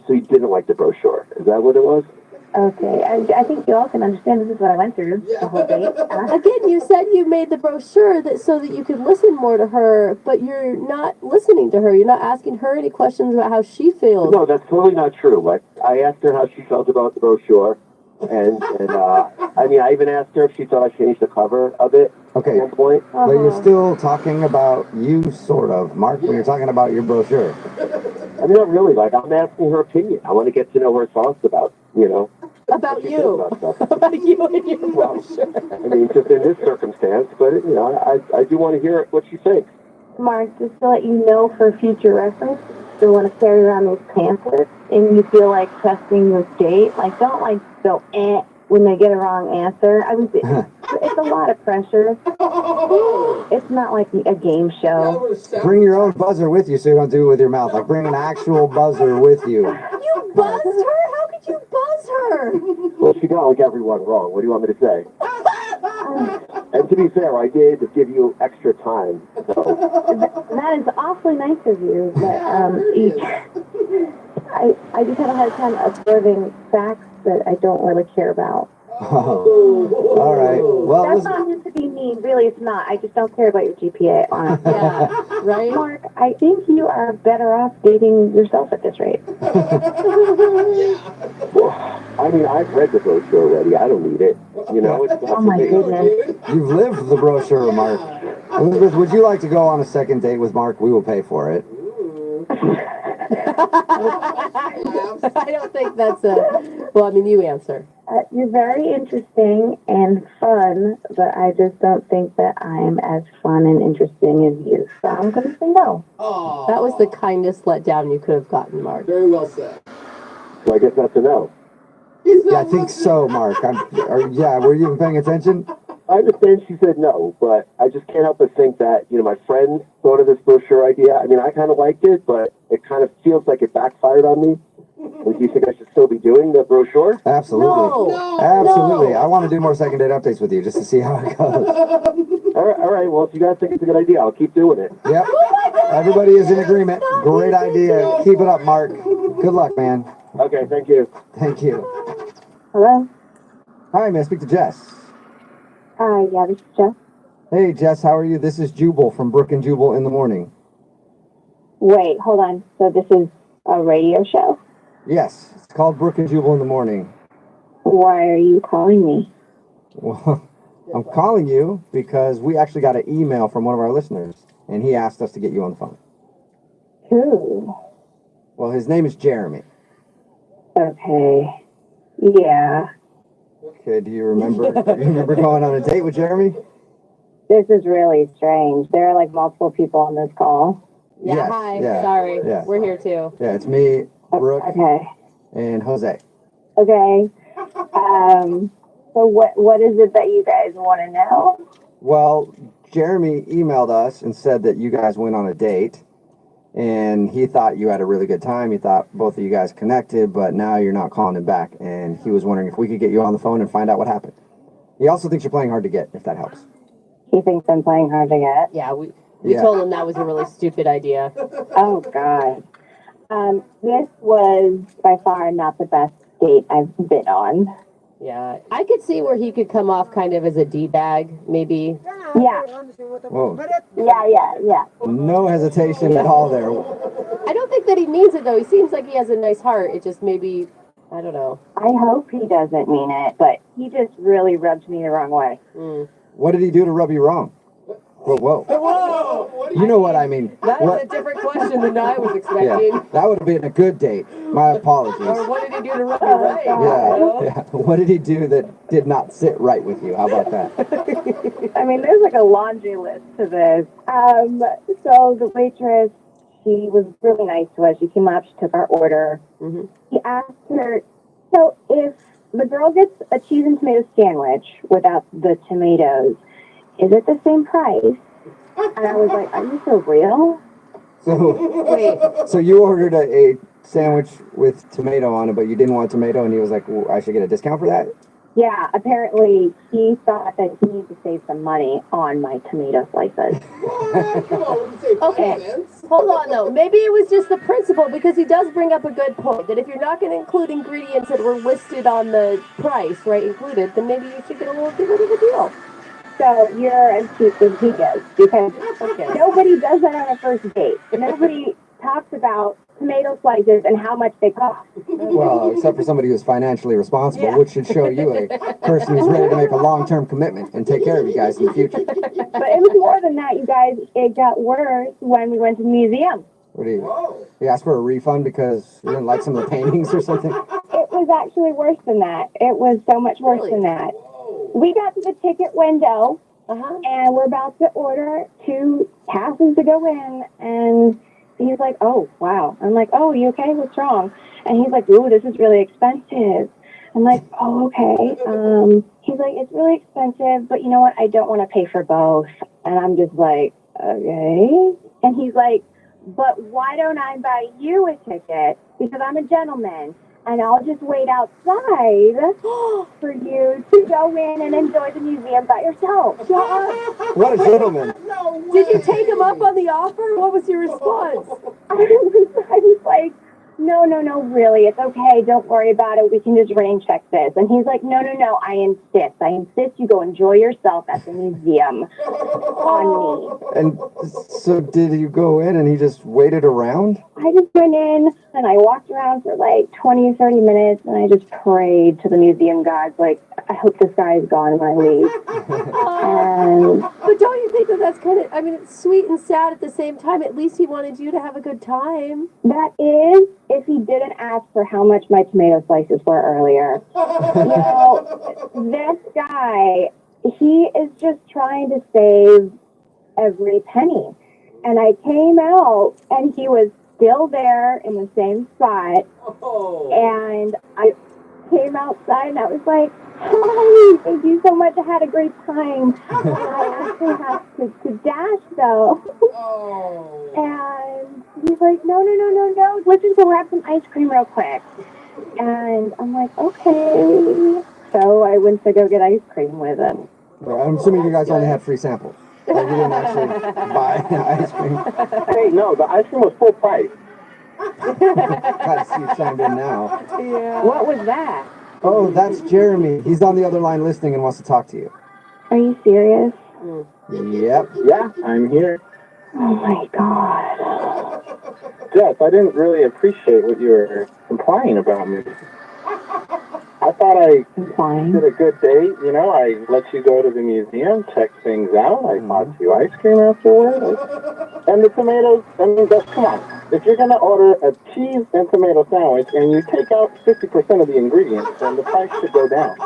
so you didn't like the brochure. Is that what it was? Okay, I think you all can understand this is what I went through the whole day. Again, you said you made the brochure so that you could listen more to her, but you're not listening to her. You're not asking her any questions about how she feels. No, that's totally not true. Like, I asked her how she felt about the brochure, and I mean, I even asked her if she thought I changed the cover of it Okay. at one point. But you're still talking about you, sort of, Mark, when you're talking about your brochure. I mean, not really. Like, I'm asking her opinion. I want to get to know her thoughts about, you know. About you. About you and your brochure. I mean, just in this circumstance, but, you know, I do want to hear what she thinks. Mark, just to let you know for future reference, if you want to carry around those pamphlets and you feel like testing this date, like, don't, like, go, when they get a wrong answer. I mean, it's a lot of pressure. It's not like a game show. Bring your own buzzer with you so you don't do it with your mouth. Like, bring an actual buzzer with you. You buzzed her? How could you buzz her? Well, she got, like, everyone wrong. What do you want me to say? And to be fair, I did give you extra time. So. That is awfully nice of you, but I just have a hard time observing facts that I don't really care about. Oh. All right. Well, that's not meant to be mean. Really, it's not. I just don't care about your GPA, honestly. Yeah, right? Mark, I think you are better off dating yourself at this rate. Well, I mean, I've read the brochure already. I don't need it. You know, it's not Oh my goodness. You've lived the brochure, Mark. Elizabeth, would you like to go on a second date with Mark? We will pay for it. I don't think that's well, I mean, you answer. You're very interesting and fun, but I just don't think that I'm as fun and interesting as you. So I'm going to say no. Aww. That was the kindest letdown you could have gotten, Mark. Very well said. So I guess that's a no. Yeah, I think so, Mark. Yeah, were you even paying attention? I understand she said no, but I just can't help but think that, you know, my friend thought of this brochure idea. I mean, I kind of liked it, but it kind of feels like it backfired on me. Do you think I should still be doing the brochure? Absolutely. No. Absolutely. No. I want to do more second date updates with you just to see how it goes. All right. Well, if you guys think it's a good idea, I'll keep doing it. Yep. Everybody is in agreement. Great idea. Keep it up, Mark. Good luck, man. Okay, thank you. Thank you. Hello? Hi, may I speak to Jess? Yeah, this is Jeff. Hey, Jess, how are you? This is Jubal from Brook and Jubal in the Morning. Wait, hold on. So this is a radio show? Yes, it's called Brook and Jubal in the Morning. Why are you calling me? Well, I'm calling you because we actually got an email from one of our listeners, and he asked us to get you on the phone. Who? Well, his name is Jeremy. Okay. Yeah. Okay, do you remember going on a date with Jeremy? This is really strange. There are like multiple people on this call. Yeah, Yes, hi. yeah, Sorry. yeah. We're here too. Yeah, it's me, Brooke, Okay. and Jose. Okay. So what is it that you guys want to know? Well, Jeremy emailed us and said that you guys went on a date, and he thought you had a really good time. He thought both of you guys connected, but now you're not calling him back, and he was wondering if we could get you on the phone and find out what happened. He also thinks you're playing hard to get, if that helps. He thinks I'm playing hard to get. Yeah, we Yeah. told him that was a really stupid idea. Oh God. This was by far not the best date I've been on. Yeah, I could see where he could come off kind of as a D-bag, maybe. Yeah. Whoa. Yeah. No hesitation at all there. I don't think that he means it, though. He seems like he has a nice heart. It just maybe, I don't know. I hope he doesn't mean it, but he just really rubs me the wrong way. What did he do to rub you wrong? Whoa. Whoa! You know what I mean. That What? is a different question than I was expecting. Yeah, that would have been a good date. My apologies. Or what did he do to rub you right? Yeah. What did he do that did not sit right with you? How about that? I mean, there's like a laundry list to this. So the waitress, she was really nice to us. She came up, she took our order. Mhm. He asked her, so if the girl gets a cheese and tomato sandwich without the tomatoes, is it the same price? And I was like, are you for real? So, Wait. so you ordered a sandwich with tomato on it, but you didn't want tomato, and he was like, well, I should get a discount for that? Yeah, apparently he thought that he needed to save some money on my tomato slices. Come on, wouldn't say 5 Okay. cents. Hold on, though. Maybe it was just the principle, because he does bring up a good point that if you're not going to include ingredients that were listed on the price, right, included, then maybe you should get a little bit of a deal. So you're as cheap as he is, because Okay. nobody does that on a first date. Nobody talks about tomato slices and how much they cost. Well, except for somebody who's financially responsible, Yeah. which should show you a person who's ready to make a long-term commitment and take care of you guys in the future. But it was more than that, you guys. It got worse when we went to the museum. What do you? Whoa. You asked for a refund because you didn't like some of the paintings or something? It was actually worse than that. It was so much worse Really? than that. Whoa. We got to the ticket window, Uh-huh. and we're about to order 2 passes to go in, and he's like, oh, wow. I'm like, oh, you okay? What's wrong? And he's like, ooh, this is really expensive. I'm like, oh, okay. He's like, it's really expensive, but you know what? I don't want to pay for both. And I'm just like, okay. And he's like, but why don't I buy you a ticket? Because I'm a gentleman, and I'll just wait outside for you to go in and enjoy the museum by yourself. What a gentleman. No way. Did you take him up on the offer? What was your response? I was like, no, really, it's okay. Don't worry about it. We can just rain check this. And he's like, no, I insist. I insist you go enjoy yourself at the museum on me. And so did you go in and he just waited around? I just went in and I walked around for like 20, 30 minutes and I just prayed to the museum gods, like, I hope this guy is gone when I leave. And But don't you think that that's kind of, I mean, it's sweet and sad at the same time. At least he wanted you to have a good time. that is if he didn't ask for how much my tomato slices were earlier. You know, this guy, he is just trying to save every penny. And I came out and he was still there in the same spot. Oh. And I came outside and I was like, hi, thank you so much. I had a great time. And I actually have to dash though. Oh. And he's like, no. Let's just go grab some ice cream real quick. And I'm like, okay. So I went to go get ice cream with him. Well, I'm assuming you guys only had free samples. Like you didn't actually buy ice cream. Hey, no, the ice cream was full price. Gotta see you chimed in now. Yeah. What was that? Oh, that's Jeremy. He's on the other line listening and wants to talk to you. Are you serious? Yep. Yeah, I'm here. Oh my God. Jess, I didn't really appreciate what you were implying about me. I thought I Implying? did a good date, you know, I let you go to the museum, check things out, I bought you ice cream afterward, and the tomatoes, I mean, come on, if you're gonna order a cheese and tomato sandwich and you take out 50% of the ingredients, then the price should go down.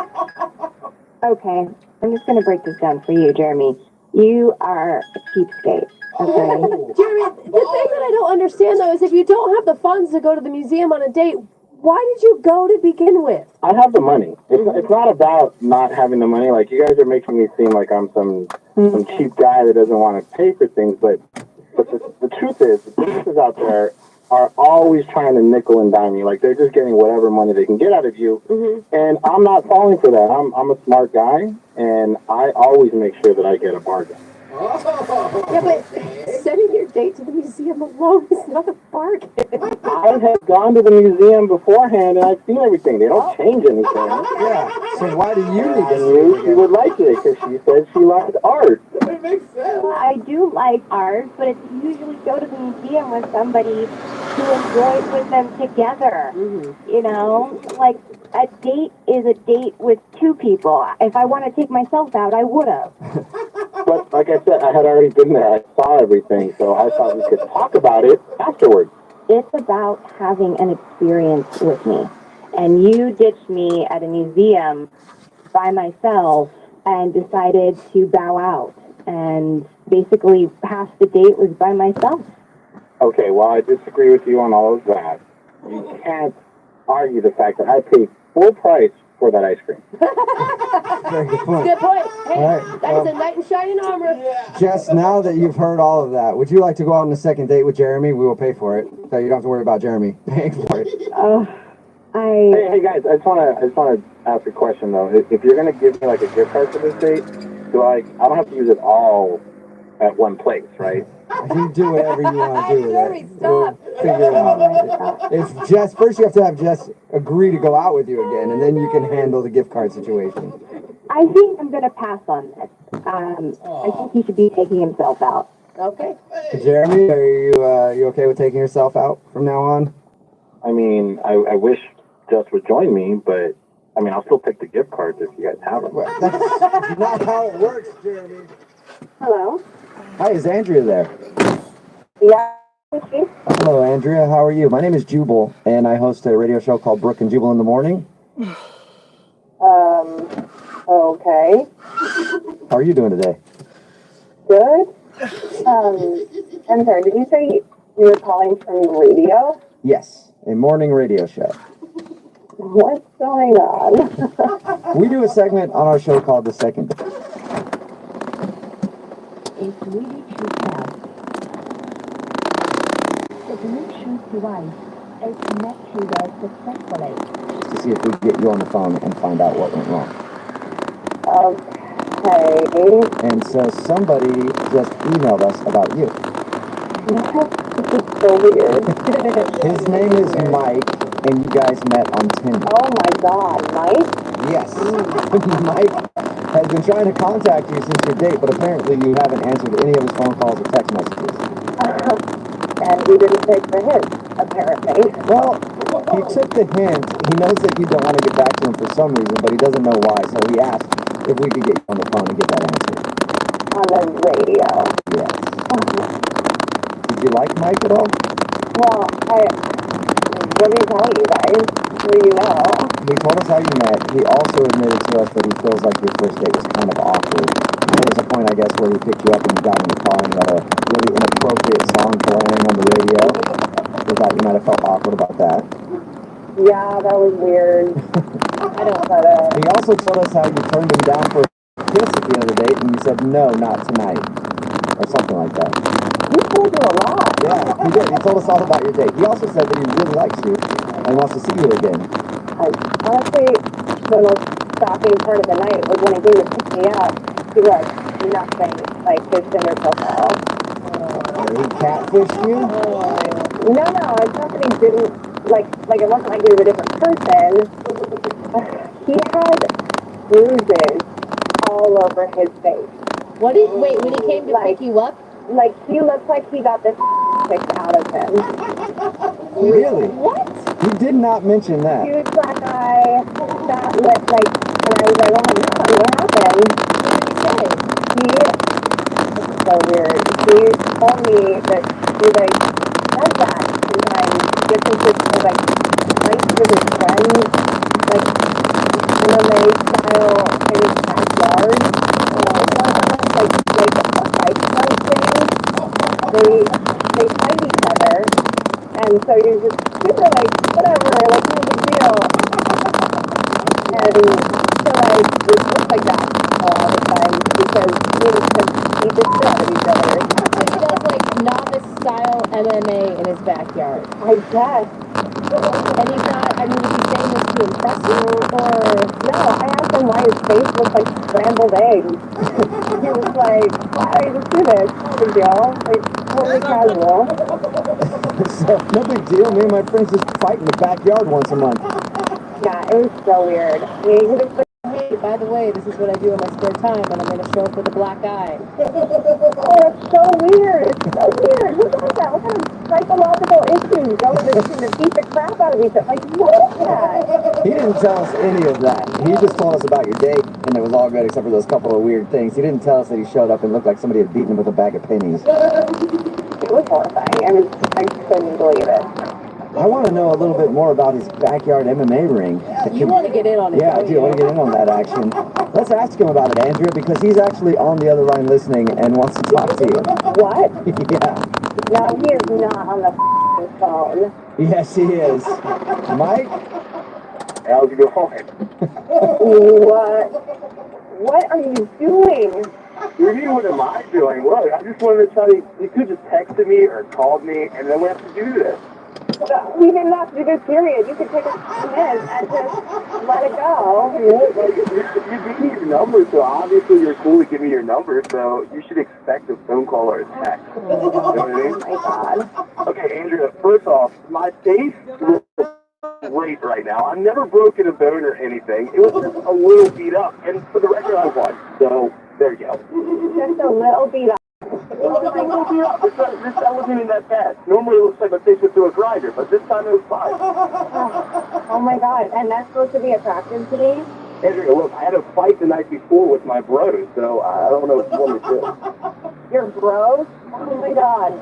Okay, I'm just gonna break this down for you, Jeremy. You are a cheapskate, okay? Jeremy, the thing that I don't understand, though, is if you don't have the funds to go to the museum on a date, why did you go to begin with? I have the money. It's not about not having the money. Like, you guys are making me seem like I'm some cheap guy that doesn't want to pay for things, but the truth is, the businesses out there are always trying to nickel and dime you. Like, they're just getting whatever money they can get out of you. And I'm not falling for that. I'm a smart guy, and I always make sure that I get a bargain. Yeah, but sending your date to the museum alone is not a bargain. I have gone to the museum beforehand, and I've seen everything. They don't change anything. Yeah. So why do you need I to knew see she it would like it because she said she liked art. It makes sense. I do like art, but it's usually go to the museum with somebody to enjoy it with them together. You know, like a date is a date with 2 people. If I want to take myself out, I would have. But like I said, I had already been there. I saw everything, so I thought we could talk about it afterwards. It's about having an experience with me. And you ditched me at a museum by myself and decided to bow out. And basically, half the date was by myself. Okay, well, I disagree with you on all of that. You can't argue the fact that I paid full price for that ice cream. Very good point. Good point. Hey, All right, that is a knight in shining armor. Jess, now that you've heard all of that, would you like to go out on a second date with Jeremy? We will pay for it, so you don't have to worry about Jeremy paying for it. Hey guys, I just wanna ask a question though. If you're gonna give me like a gift card for this date, I don't have to use it all at one place, right? You do whatever you want to do with Jeremy, it. stop. We'll figure it out. If Jess, first you have to have Jess agree to go out with you again, and then you can handle the gift card situation. I think I'm gonna pass on this. I think he should be taking himself out. Okay. Jeremy, are you okay with taking yourself out from now on? I mean, I wish Jess would join me, but I mean, I'll still pick the gift cards if you guys have them. Well, that's not how it works, Jeremy. Hello? Hi, is Andrea there? Yeah. Hello, Andrea. How are you? My name is Jubal, and I host a radio show called Brooke and Jubal in the Morning. Okay. How are you doing today? Good. I'm sorry, did you say you were calling from the radio? Yes, a morning radio show. What's going on? We do a segment on our show called The Second Date. It's really true self. The Bluetooth device is connected successfully. Just to see if we can get you on the phone and find out what went wrong. Okay. And so somebody just emailed us about you. This is so weird. His name is Mike, and you guys met on Tinder. Oh my god, Mike? Yes. Mike has been trying to contact you since your date, but apparently you haven't answered any of his phone calls or text messages. And he didn't take the hint, apparently. Well, he took the hint. He knows that you don't want to get back to him for some reason, but he doesn't know why, so he asked if we could get you on the phone and get that answer. On the radio. Yes. Did you like Mike at all? Well, what did he tell you guys? Who do you know? He told us how you met. He also admitted to us that he feels like your first date was kind of awkward. There was a point, I guess, where he picked you up and you got in the car and you had a really inappropriate song playing on the radio. He thought you might have felt awkward about that. Yeah, that was weird. I don't know that. He also told us how you turned him down for a kiss at the end of the date and you said, no, not tonight. Or something like that. He told you a lot. Yeah, he did. He told us all about your date. He also said that he really likes you and wants to see you again. Honestly, the most shocking part of the night was when he came to pick me up. He was nothing like his Tinder profile. He catfished you? No, it's not that he didn't, like it wasn't like he was a different person. He had bruises all over his face. Wait, when he came to pick you up? Like, he looked like he got this kicked out of him. Really? What? He did not mention that. Huge black eye, fat lip, and I was like, oh my god, what happened? What did he say? This is so weird. He told me that he, does that sometimes, gets into, fights with his friends, MMA style in his backyard. Like a fight club thing. They fight each other, and so you're just super whatever, no big deal. And so it looks like that all the time because he just shot at each other. So he does novice style MMA in his backyard. I guess. And he's not, is he saying this to impress you or? No, I asked him why his face looked like scrambled eggs. He was like, why do you just do this? No big deal. Totally casual. So, no big deal. Me and my friends just fight in the backyard once a month. Yeah, it was so weird. He would have Hey, by the way, this is what I do in my spare time, and I'm going to show up with a black eye. Oh, it's so weird. It's so weird. Who does that? What kind of psychological issues go to beat the crap out of each other? What is that? He didn't tell us any of that. He just told us about your date, and it was all good except for those couple of weird things. He didn't tell us that he showed up and looked like somebody had beaten him with a bag of pennies. It was horrifying. I couldn't believe it. I want to know a little bit more about his backyard MMA ring. You want to get in on it? Yeah, I do. I want to get in on that action. Let's ask him about it, Andrea, because he's actually on the other line listening and wants to talk to you. What? Yeah. No, he is not on the phone. Yes, he is. Mike? How's it going? What? What are you doing? What do you mean, what am I doing? Look, I just wanted to tell you, you could just texted me or called me, and then we have to do this. We didn't have to do this, period. You could take a minute and just let it go. Like, you gave me your number, so obviously you're cool to give me your number, so you should expect a phone call or a text. You know what I mean? Oh my god. Okay, Andrea, first off, my face looks great right now. I've never broken a bone or anything. It was just a little beat up, and for the record, I won. So, there you go. Just a little beat up. This wasn't even that bad. Normally it looks like my face went through a grinder, but this time it was fine. Oh my god, and that's supposed to be attractive to me? Andrea, look, I had a fight the night before with my bros, so I don't know what you want me to do. Your bros? Oh my god.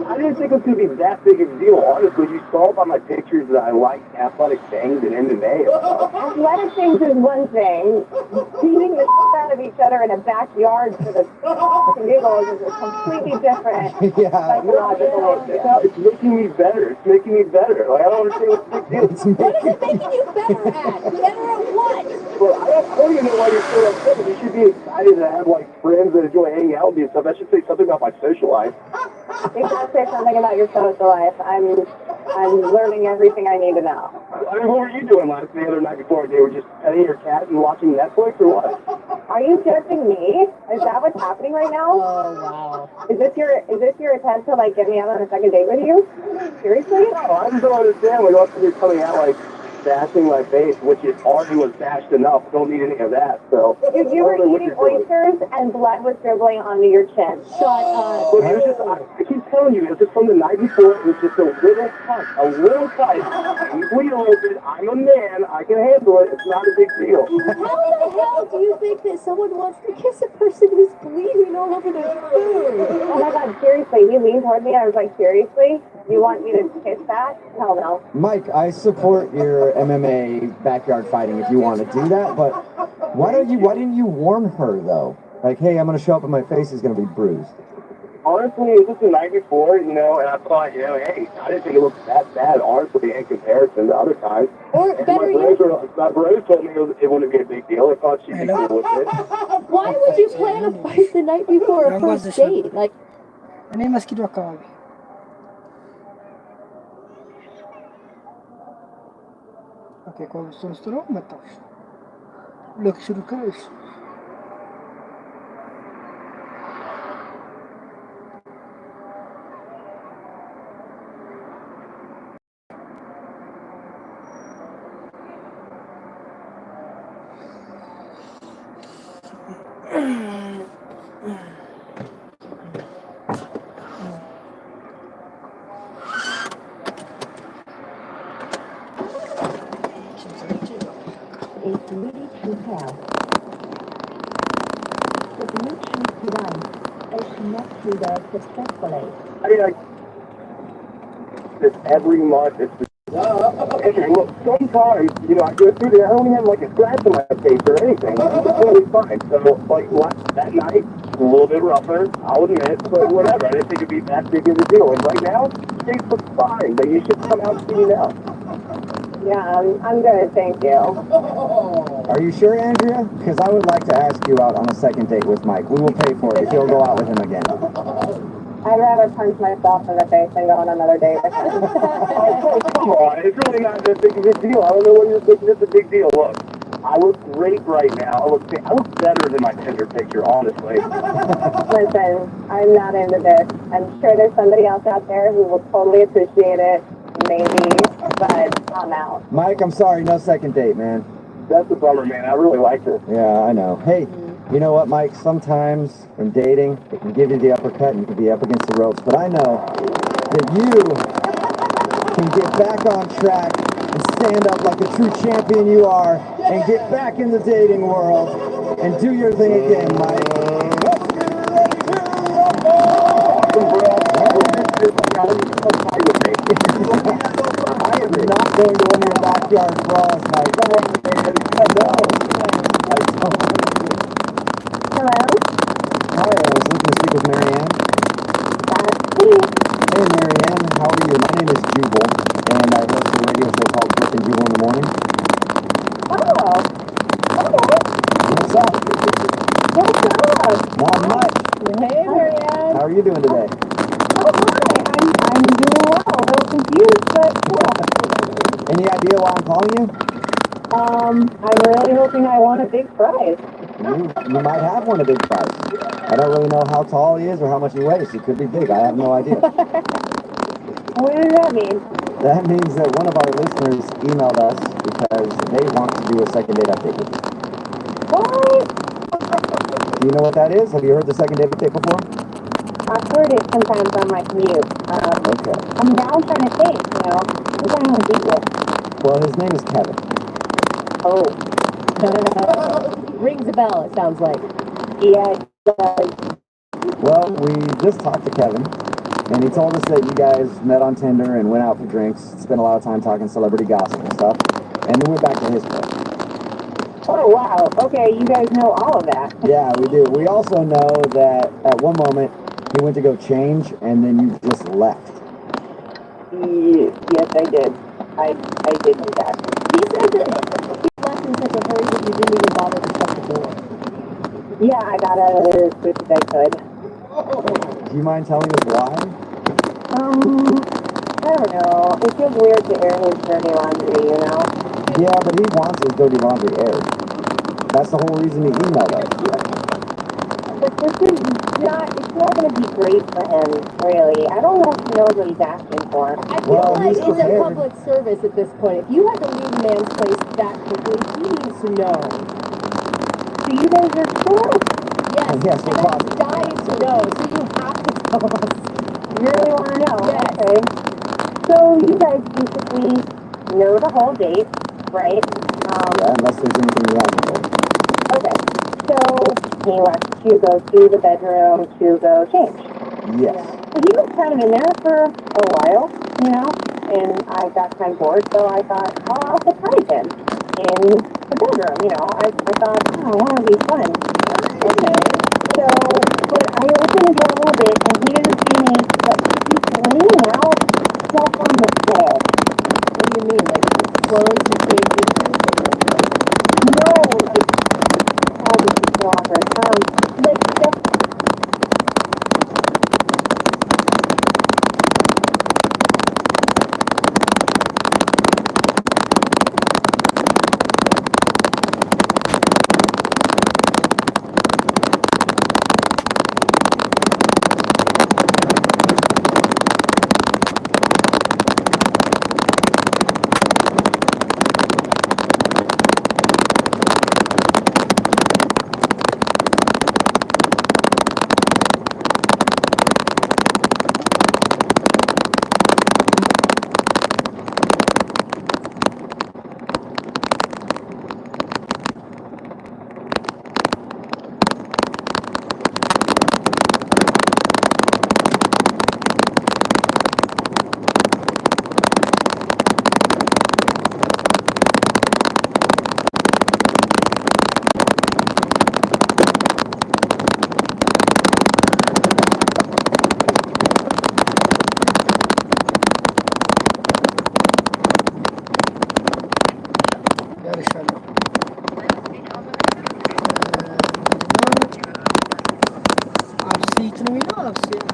I didn't think it was going to be that big of a deal. Honestly, you saw by my pictures that I like athletic things and MMA. Athletic things is one thing. Beating the shit out of each other in a backyard for the giggles is a completely different psychological issue. It's making me better. It's making me better. Like, I don't understand what's the big deal. What is it making you better at? Better at what? Well, I don't even know why you're so upset. You should be excited to have, like, friends that enjoy hanging out with me and stuff. That should say something about my social life. It does say something about your social life. I'm learning everything I need to know. I mean, what were you doing the other night before? They were just petting your cat and watching Netflix, or what? Are you judging me? Is that what's happening right now? Oh, wow. Is this your attempt to, like, get me out on a second date with you? Seriously? No, I just don't understand. Like, also you're coming out, like, bashing my face, which it already was bashed enough. Don't need any of that, so. Dude, you were eating oysters and blood was dribbling onto your chin. Shut up. Look, it was just, I keep telling you, it was just from the night before. It was just a little cut. Easily open. I'm a man. I can handle it. It's not a big deal. How the hell do you think that someone wants to kiss a person who's bleeding all over their food? Oh my god, seriously, he leaned toward me and I was like, seriously? You want me to kiss that? Hell no. Mike, I support your MMA backyard fighting if you want to do that, but why didn't you warn her though? Like, hey, I'm gonna show up and my face is gonna be bruised. Honestly, it was just the night before, and I thought, hey, I didn't think it looked that bad, honestly, in comparison to other times. Or and better my yet, bros told me it wouldn't be a big deal. I thought she'd be cool with it. why would you plan a fight the night before a first date? Like, እኔ መስጊዱ አካባቢ ኦኬ ኮብልስቶን ውስጥ ነው መጣሁ ሎኬሽኑ ከእሱ It's ready to tell. The Bluetooth device is connected successfully. I mean, this every month. Okay, look, sometimes, I go through there, I don't even have, like, a scratch on my face or anything. It's totally fine. So, like, that night, a little bit rougher, I'll admit, but whatever. I didn't think it'd be that big of a deal. And right now, the face looks fine, but you should come out and see me now. Yeah, I'm good, thank you. Are you sure, Andrea? Because I would like to ask you out on a second date with Mike. We will pay for it if you'll go out with him again. I'd rather punch myself in the face than go on another date with him. Oh, come on. It's really not that big of a deal. I don't know what you're thinking it's a big deal. Look, I look great right now. I look better than my Tinder picture, honestly. Listen, I'm not into this. I'm sure there's somebody else out there who will totally appreciate it, maybe, but I'm out. Mike, I'm sorry, no second date, man. That's a bummer, man. I really liked her. Yeah, I know. Hey, you know what, Mike? Sometimes in dating, it can give you the uppercut and you can be up against the ropes. But I know that you can get back on track and stand up like the true champion you are and get back in the dating world and do your thing again, Mike. I am not going to one of your backyard brawls, Mike. No, I don't. Hey, Marianne. How are you? My name is Jubal, and I host a radio show called Brooke and Jubal in the Morning. Oh, okay. What's up? What's up? Not much. Hey, Marianne. How are you doing today? Oh, hi. I'm doing well. A little confused, but cool. Any idea why I'm calling you? I'm really hoping I won a big prize. You might have won a big prize. I don't really know how tall he is or how much he weighs. He could be big. I have no idea. What does that mean? That means that one of our listeners emailed us because they want to do a second date update with you. What? Do you know what that is? Have you heard the second date update before? I've heard it sometimes on my commute. Okay. Now I'm trying to think, who do I want to date with? Well, his name is Kevin. Oh. Rings a bell, it sounds like. Yeah, it does. Well, we just talked to Kevin, and he told us that you guys met on Tinder and went out for drinks, spent a lot of time talking celebrity gossip and stuff, and then went back to his place. Oh, wow. Okay, you guys know all of that. Yeah, we do. We also know that at one moment he went to go change, and then you just left. Yes, I did. I did do that. He said that he left in such a hurry that you didn't even bother to shut the door. Yeah, I got out of there as quick as I could. Do you mind telling us why? I don't know. It feels weird to air his dirty laundry, Yeah, but he wants his dirty laundry aired. That's the whole reason he emailed us. But this is it's not going to be great for him, really. I don't know if he knows what he's asking for. I feel Well, like he's it's a prepared. public service at this point. If you had to leave a man's place that quickly, he needs to know. So you guys are sure? Yes, Yes, and we're I'm positive. dying to know, so you have to tell us. You really want to know? Yes. Okay. So you guys basically know the whole date, right? Yeah, unless there's anything you haven't told. Okay. So he left to go to the bedroom to go change. Yes. So he was kind of in there for a while, and I got kind of bored, so I thought, oh, I'll surprise him in the bedroom, I thought, oh, that would be fun. Okay. So, but I opened the door a little bit, and he didn't see me, but he's laying out himself on the bed. What do you mean? Like, clothes and changes? No, like, oh, this is so awkward. Like, stuff. ጨርሻለሁ። አብሲት ነው የሚለው አብሲት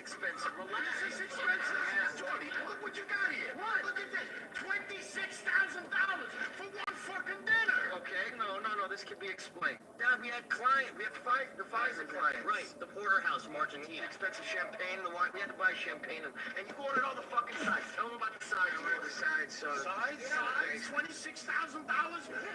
expensive. Relax. This is expensive. Jordy, look what you got here. What? Look at this. $26,000 for one fucking dinner. Okay, no. This can be explained. Dad, we had the Pfizer clients. Right. The porterhouse from Argentina. Expensive champagne, the wine. We had to buy champagne. And you ordered all the fucking sides. Tell them about the sides. All the sides, son. Sides? $26,000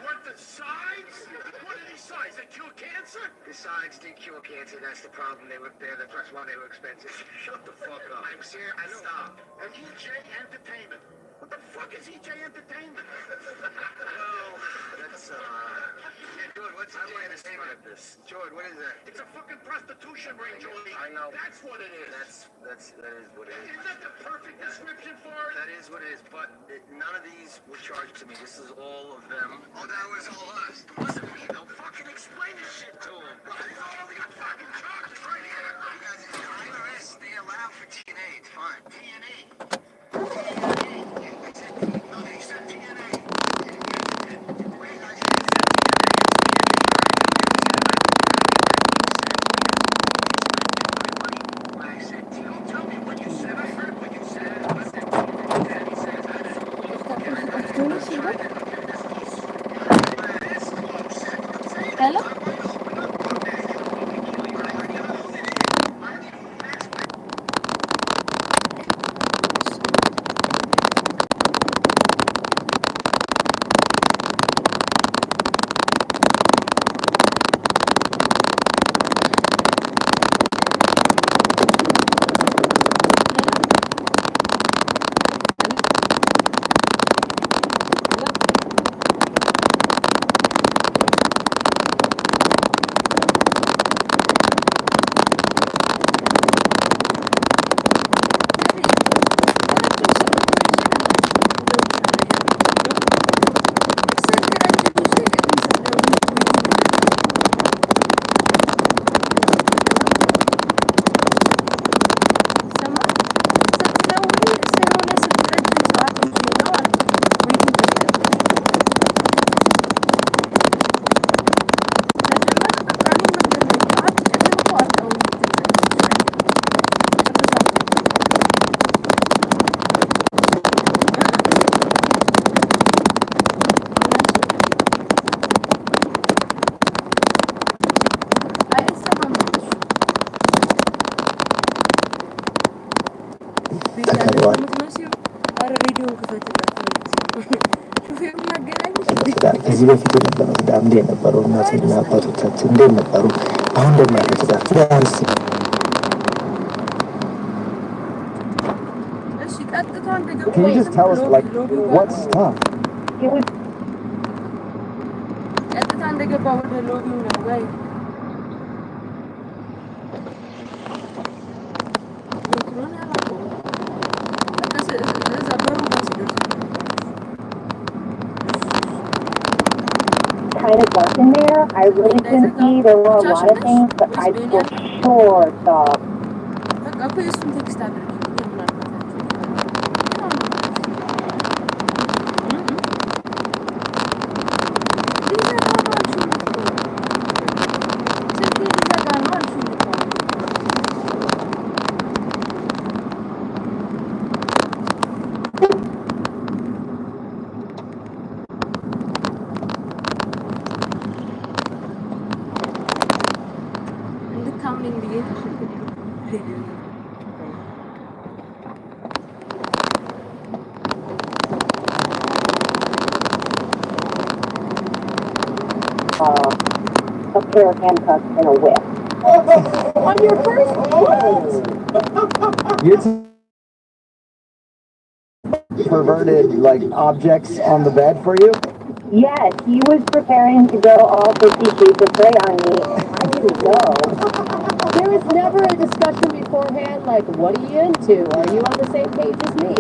worth of sides? What are these sides? They cure cancer? The sides did cure cancer. That's the problem. That's why they were expensive. Shut the fuck up. I'm serious. Stop. And EJ Entertainment. What the fuck is EJ Entertainment? Well, that's, yeah, George, what's EJ Entertainment of this? George, what is that? It's a fucking prostitution ring, George. I know. That's what it is. That is what it is. Isn't that the perfect description for it? That is what it is, but none of these were charged to me. This is all of them. Oh, that was all us. It wasn't me, though. Fucking explain this shit to them. I all the fucking charges right here. You guys, it's the IRS. They allow for TNA. It's fine. TNA. Hello? ከዚህ በፊት የነበረው ትዳር እንዴት ነበሩ? እናትና አባቶቻችን እንዴት ነበሩ? አሁን ደግሞ ያለው ትዳር ትዳርስ Can you just tell us, like, what stuff? ቀጥታ እንደገባ ወደ ሎቢው ነው ወይ? Kind of dark in there. I really couldn't see. There were a lot of things, but I for sure saw. በቃ እኮ የእሱን ቴክስት አድርጊ። A pair of handcuffs and a whip. On your first what? You're perverted, like, objects on the bed for you? Yes, he was preparing to go all 50 Shades of Grey on me. I didn't know. There was never a discussion beforehand, like, what are you into? Are you on the same page as me?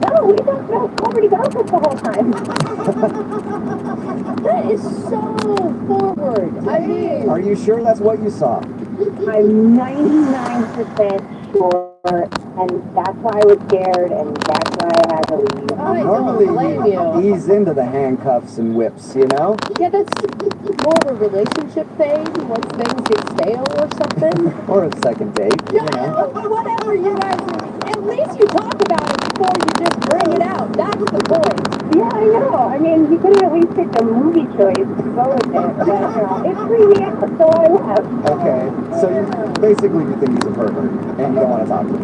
No, we talked about celebrity gossip the whole time. That is so forward. I mean... Are you sure that's what you saw? I'm 99% sure, and that's why I was scared, and that's why I had to leave. I Normally, don't blame you. ease into the handcuffs and whips, you know? Yeah, that's more of a relationship thing once things get stale or something. Or a second date, you know? Whatever you guys are, at least you talk about it before you just bring it out. That's the point. Yeah, I know. I mean, you could have at least picked a movie choice to go with it, but it freaked me out, so I left. Okay, so basically you think he's a pervert, and you don't want to talk to him.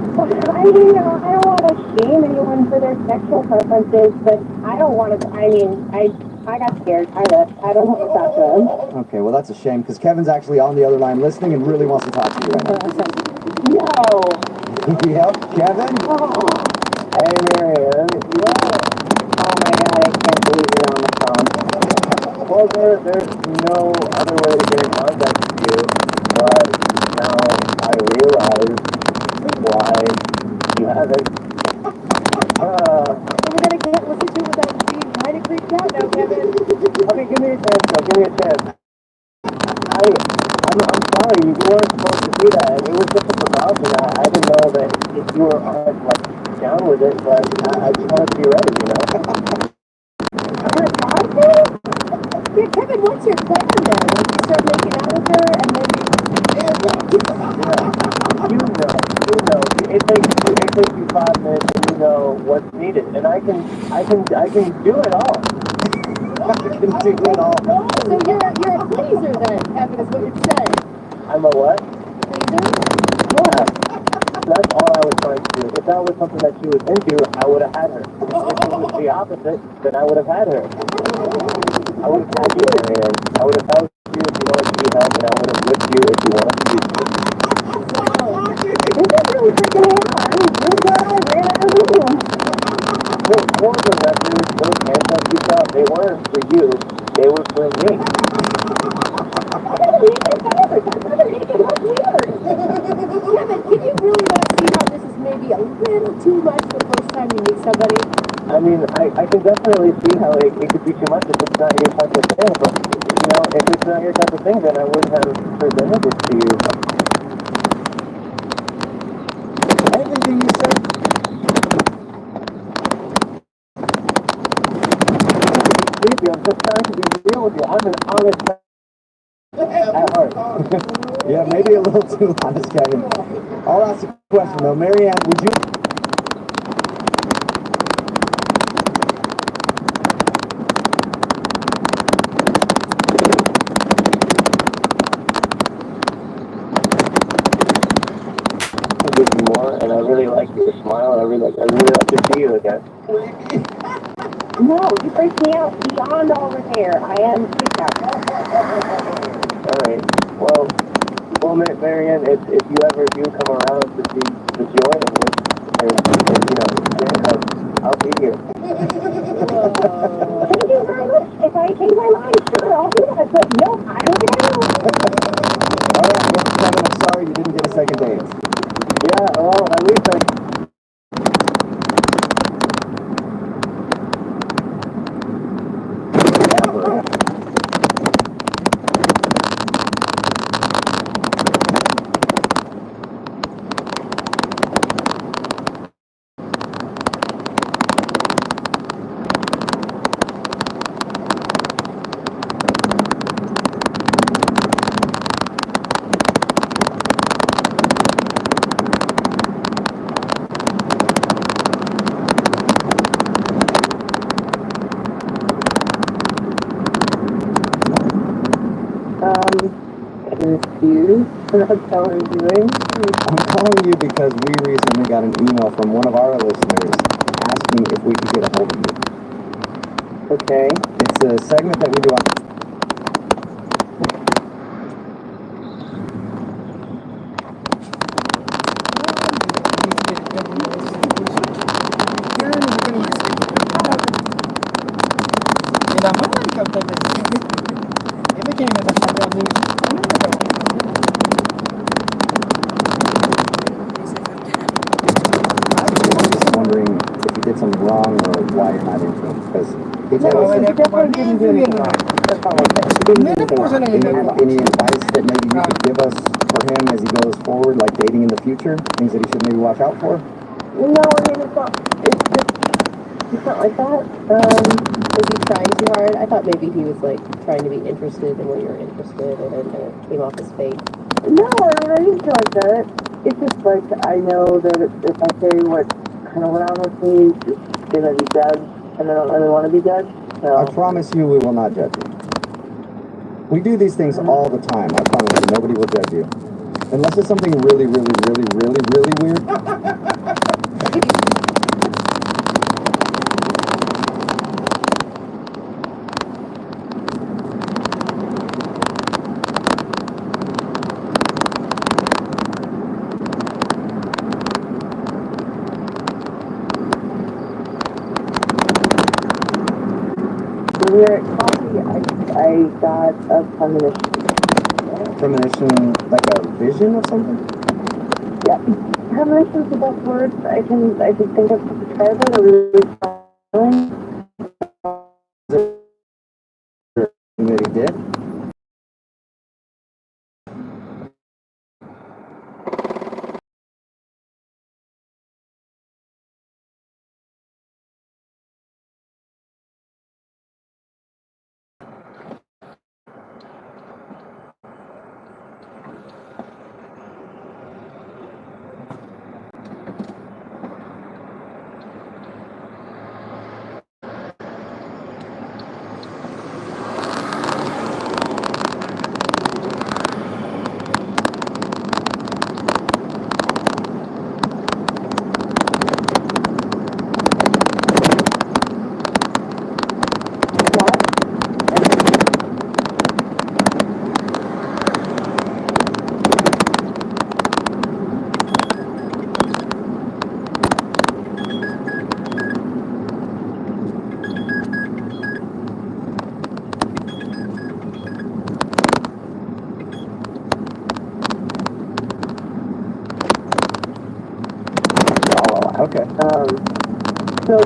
I mean, I don't want to shame anyone for their sexual preferences, but I don't want to. I mean, I got scared. I left. I don't want to talk to him. Okay, well that's a shame, because Kevin's actually on the other line listening and really wants to talk to you right now. No. Yep, Kevin? Hey, Marianne. Oh my God! I can't believe you're on the phone. Well, there's no other way to get in contact with you, but now I realize why you haven't. We're gonna can't listen to it without being kind of creeped out now, Kevin. Okay, give me a chance, though. Give me a chance. I'm sorry. You weren't supposed to do that. It was just a precaution. I didn't know that if you were down with it, but I just wanted to be ready, you know? Yeah, Kevin, what's your plan then? Like you start making out with her and then It takes you 5 minutes and you know what's needed. And I can do it all. I can do it all. So you're a pleaser then, Kevin, is what you're saying. I'm a what? Pleaser? Yeah. That's all I was trying to do. If that was something that she was into, I would have had her. If it was the opposite, then I would have had her. I would have had you, Marianne. I would have helped you if you wanted to be helped, and I would have whipped you if you wanted to be whipped. This is really freaking me out. I'm really glad I ran out of the room. Well, for the record, those handcuffs you saw, they weren't for you. They were for me. Kevin, can you really not see how this is maybe a little too much the first time you meet somebody? I mean, I can definitely see how it could be too much if it's not your type of thing, but, you know, if it's not your type of thing, then I wouldn't have presented it to you. Everything you said. I'm just trying to be real with you. I'm an honest man at heart. Yeah, maybe a little too honest, Kevin. I'll ask a question though. Marianne, would you... Give you more, and I really like your smile, and I really like to see you again. No, you freaked me out beyond all repair. I am freaked out. Alright, well, Marianne, if you ever do come around to see the joy of it, and you know, handcuffs, I'll be here. Thank you very much. If I change my mind, sure, I'll do that. But no, I don't think I will. Alright, well, Kevin, I'm sorry you didn't get a second date. Yeah, well, at least I... Confused? What the hell are you doing? I'm calling you because we recently got an email from one of our listeners asking if we could get a hold of you. Okay. It's a segment that we do on... wondering if you did something wrong or why you're not into him, because he told us You definitely didn't do anything wrong. That's all I'm saying. You didn't do anything wrong. any advice that maybe you could give us for him as he goes forward, like dating in the future? Things that he should maybe watch out for? No, I mean, it's not like that. Was he trying too hard? I thought maybe he was like trying to be interested in what you're interested in, and it came off as fake. No, I mean, I didn't feel like that. It's just like, I know that if I say what kind of went on with me, it's gonna be judged, and I don't really want to be judged, so. I promise you we will not judge you. We do these things all the time. I promise you, nobody will judge you. Unless it's something really, really, really, really, really weird. When we were at coffee, I got a premonition. Premonition, like a vision of something? Yeah. Premonition's the best word I can think of to describe it. A really strong. That he did? Okay. So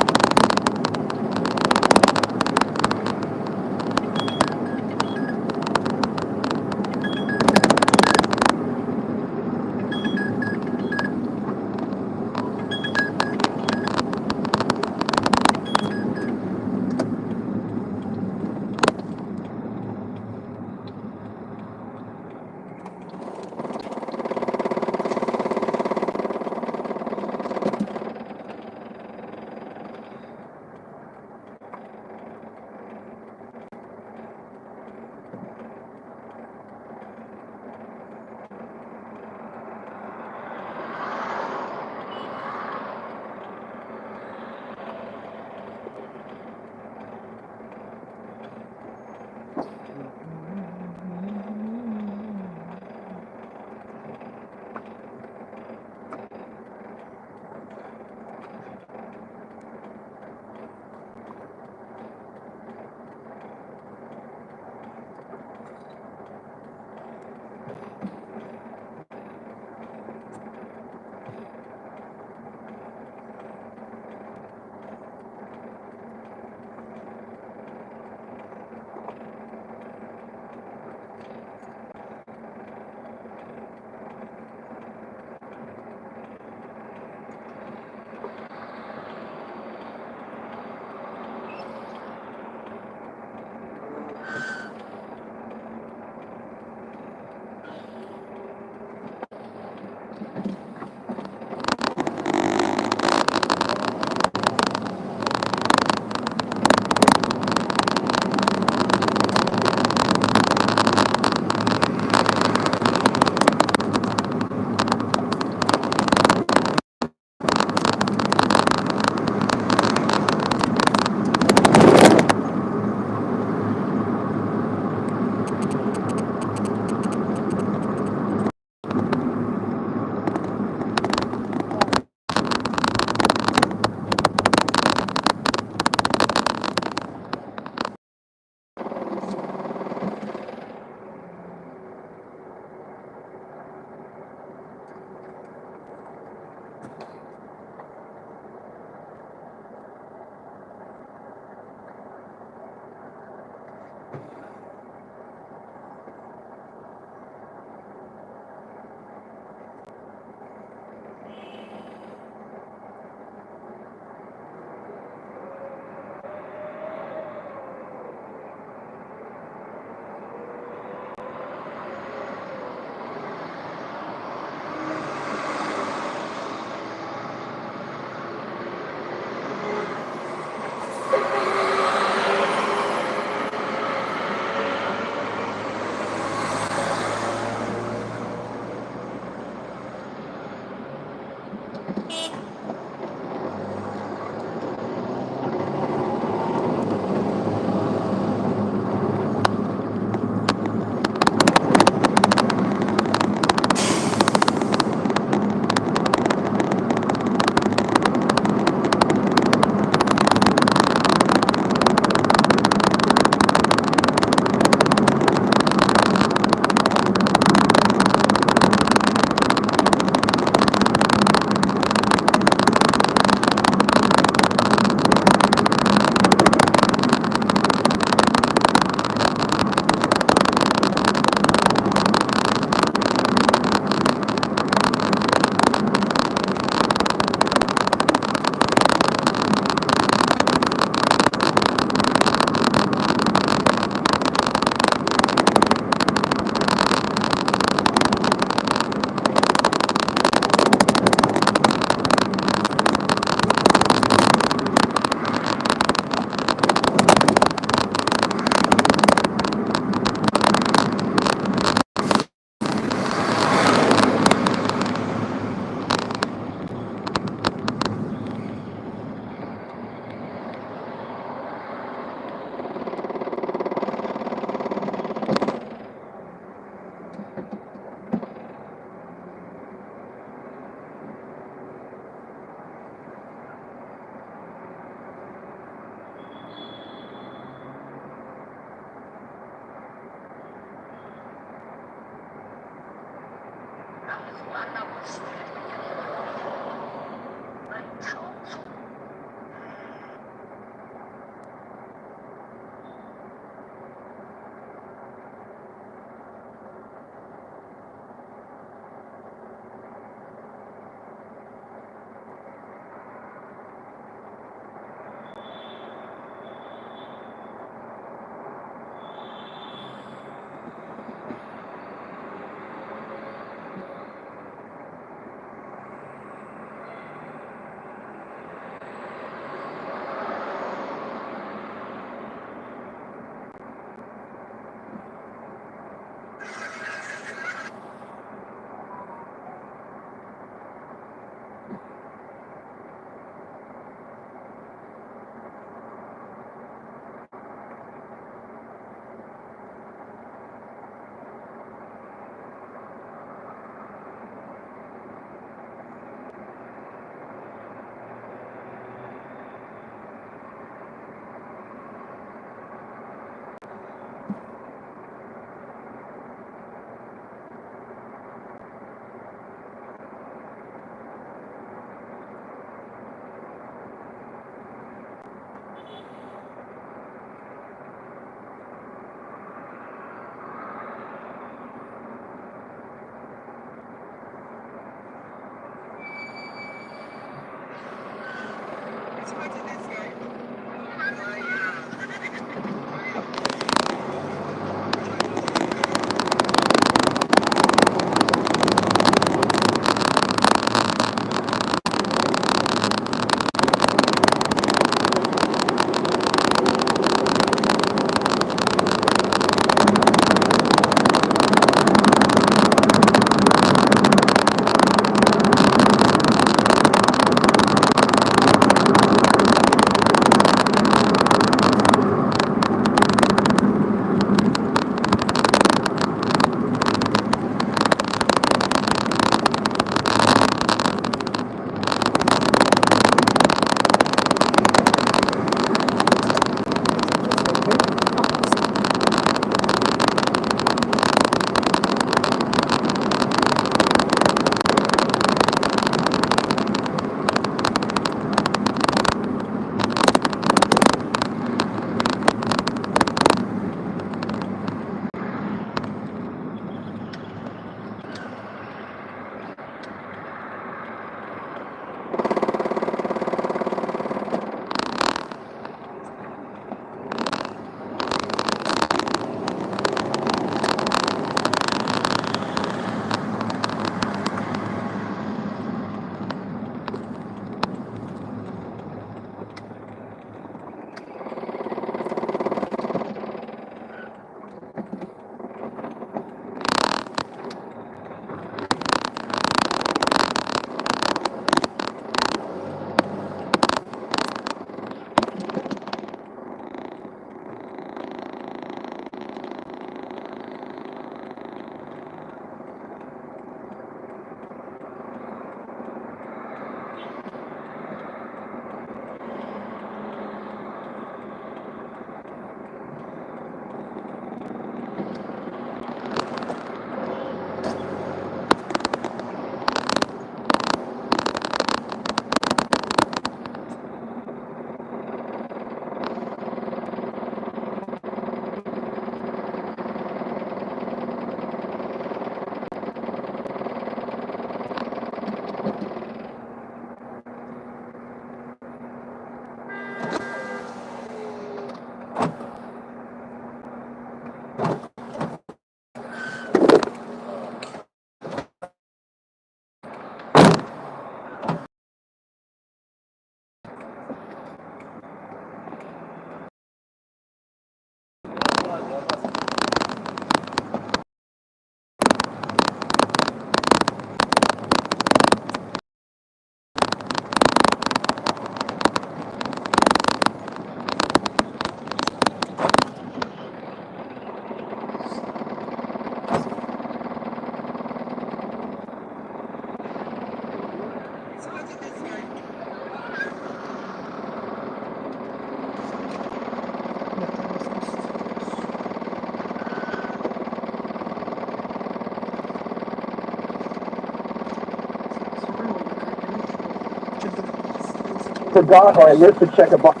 forgot or I missed to check a box.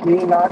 Me not.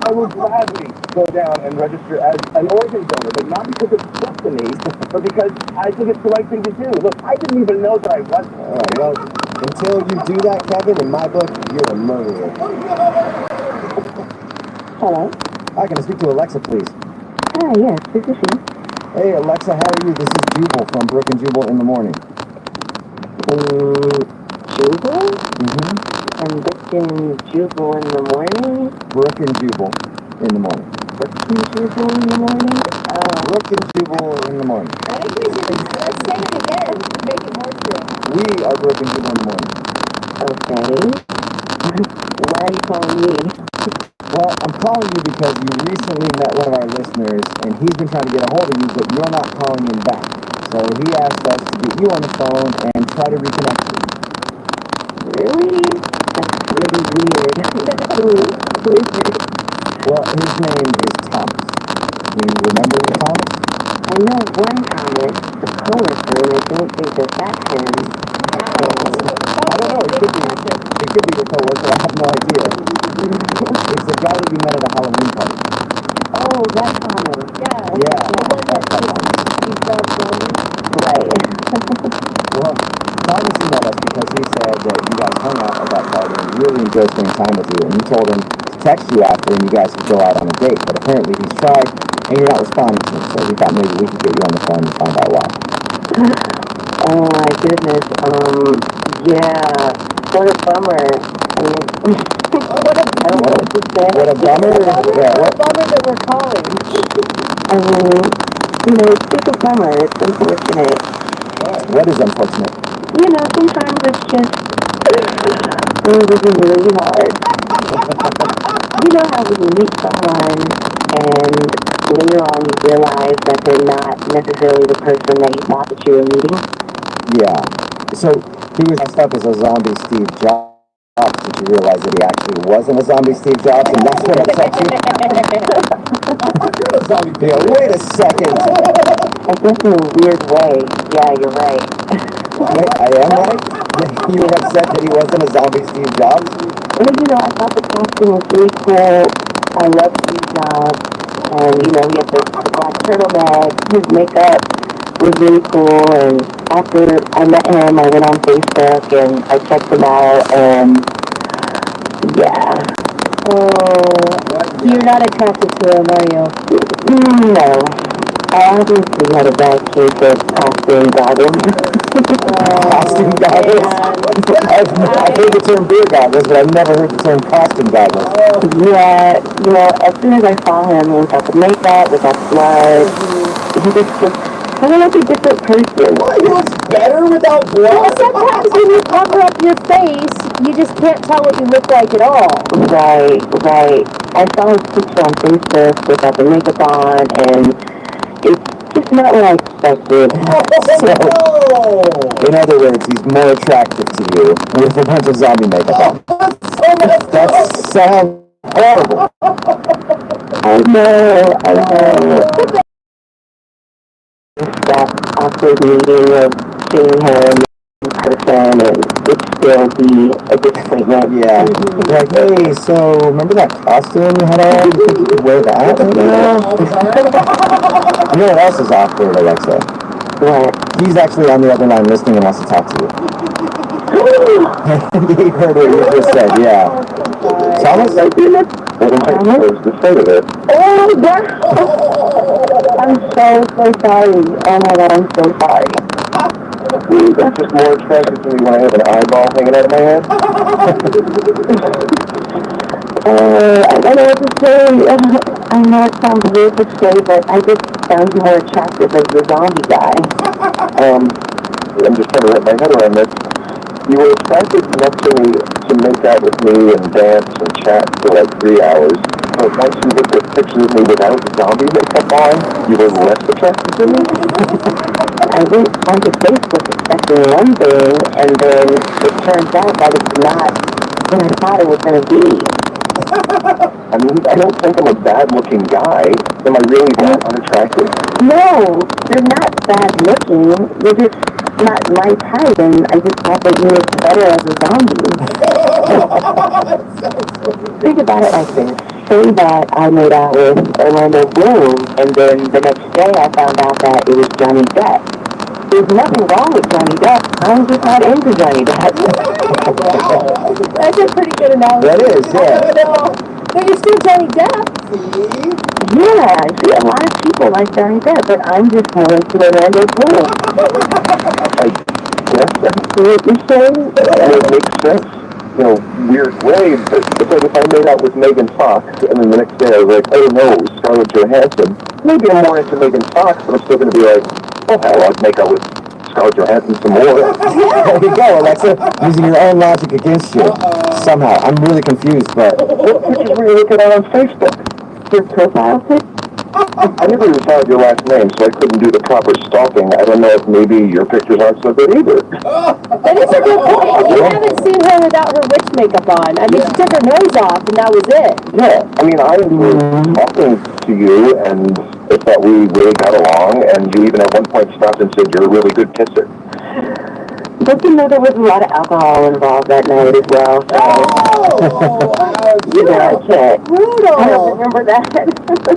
I would gladly go down and register as an organ donor, but not because it's destiny, but because I think it's the right thing to do. Look, I didn't even know that I was. All right, well, until you do that, Kevin, in my book, you're a murderer. Hello? Hi, can I speak to Alexa, please? Hi, yes, this is she. Hey, Alexa, how are you? This is Jubal from Brook and Jubal in the Morning. Jubal? Mm-hmm. I'm Brooklyn Jubal in the morning. Brook and Jubal in the morning. Brooklyn Jubal in the morning? Brook and Jubal in the morning. I think we should let's say it again to make it more true. We are Brook and Jubal in the morning. Okay. Why are you calling me? Well, I'm calling you because you recently met one of our listeners, and he's been trying to get a hold of you, but you're not calling him back. So he asked us to get you on the phone and try to reconnect you. Really? That's really weird. Who is it? Well, his name is Thomas. Do you remember Thomas? I know one Thomas, the coworker, and I don't think that that's him. I don't know. It could be your coworker. I have no idea. It's the guy that you met at a Halloween party. Oh, that's Thomas. Yeah. That's Thomas. Right. Well, Thomas emailed us because he said that you guys hung out at that party and really enjoyed spending time with you, and you told him to text you after and you guys could go out on a date, but apparently he's tried and you're not responding to him, so we thought maybe we could get you on the phone and find out why. Oh my goodness. Yeah. What a bummer. I mean, I don't know what to say. What a bummer. Yeah, What a bummer that we're calling. I mean, it's just a bummer. It's unfortunate. What is unfortunate? Sometimes it's just, this is really hard. You know how when you meet someone and later on you realize that they're not necessarily the person that you thought that you were meeting? Yeah. So he was dressed up as a zombie Steve Jobs, but you realized that he actually wasn't a zombie Steve Jobs, and that's what upset you? Yeah, wait a second. I guess in a weird way. Yeah, you're right. Wait, I am right? You were upset that he wasn't a zombie Steve Jobs? Well, I thought the costume was really cool. I love Steve Jobs. And, he had the black turtleneck. His makeup was really cool. And after I met him, I went on Facebook and I checked him out. And, yeah. Oh, you're not attracted to him, are you? No. I obviously had a bad case of costume goggles. Costume goggles? I've heard the term beer goggles, but I've never heard the term costume goggles. Yeah, as soon as I saw him without the makeup, without the blood, he just looked kind of like a different person. Well, he looks better without blood. Well, sometimes when you cover up your face, you just can't tell what you look like at all. Right. I saw his picture on Facebook without the makeup on, and it's just not what I expected. So, in other words, he's more attractive to you with a bunch of zombie makeup on. That sounds horrible. I know. That awkward meeting of seeing him in person, and it'd still be a disappointment. Yeah. Like, hey, so remember that costume you had on? You think you could wear that right now? You know what else is awkward, Alexa? What? He's actually on the other line listening and wants to talk to you. He heard what you just said, yeah. Thomas? What am I supposed to say to this? Oh, God. I'm so sorry. Oh, my God, I'm so sorry. That's just more attractive to me when I have an eyeball hanging out of my head. I don't know what to say. I know it sounds weird to say, but I just found you more attractive as the zombie guy. I'm just trying to wrap my head around this. You were attracted enough to me to make out with me and dance and chat for like 3 hours. But once you looked at pictures of me without zombie makeup on, you were less attracted to me? I went onto Facebook expecting one thing, and then it turns out that it's not what I thought it was going to be. I mean, I don't think I'm a bad-looking guy. Am I really that unattractive? No, you're not bad looking. You're just not my type, and I just thought that you looked better as a zombie. Think about it like this. Say that I made out with Orlando Bloom, and then the next day I found out that it was Johnny Depp. There's nothing wrong with Johnny Depp. I'm just not into Johnny Depp. That's a pretty good analogy. That is, yeah. But you're still Johnny Depp. Yeah, I see a lot of people like Johnny Depp, but I'm just more into Orlando Bloom. Yes, See what you're saying? it makes sense. You know, weird way, but it's like if I made out with Megan Fox, and then the next day I was like, oh no, Scarlett Johansson. Maybe I'm more into Megan Fox, but I'm still going to be like, oh hell, I'd make out with Scarlett Johansson some more. There you go, Alexa. Using your own logic against you. Somehow. I'm really confused, but... What pictures were you looking at on Facebook? Your profile pic? I never even found your last name, so I couldn't do the proper stalking. I don't know if maybe your pictures aren't so good either. That is a good point. You haven't seen her without her witch makeup on. I mean, she took her nose off, and that was it. Yeah, I mean, I was talking to you, and I thought we really got along, and you even at one point stopped and said you're a really good kisser. Don't you know there was a lot of alcohol involved that night as well? So you know, I can't. Brutal. I don't remember that.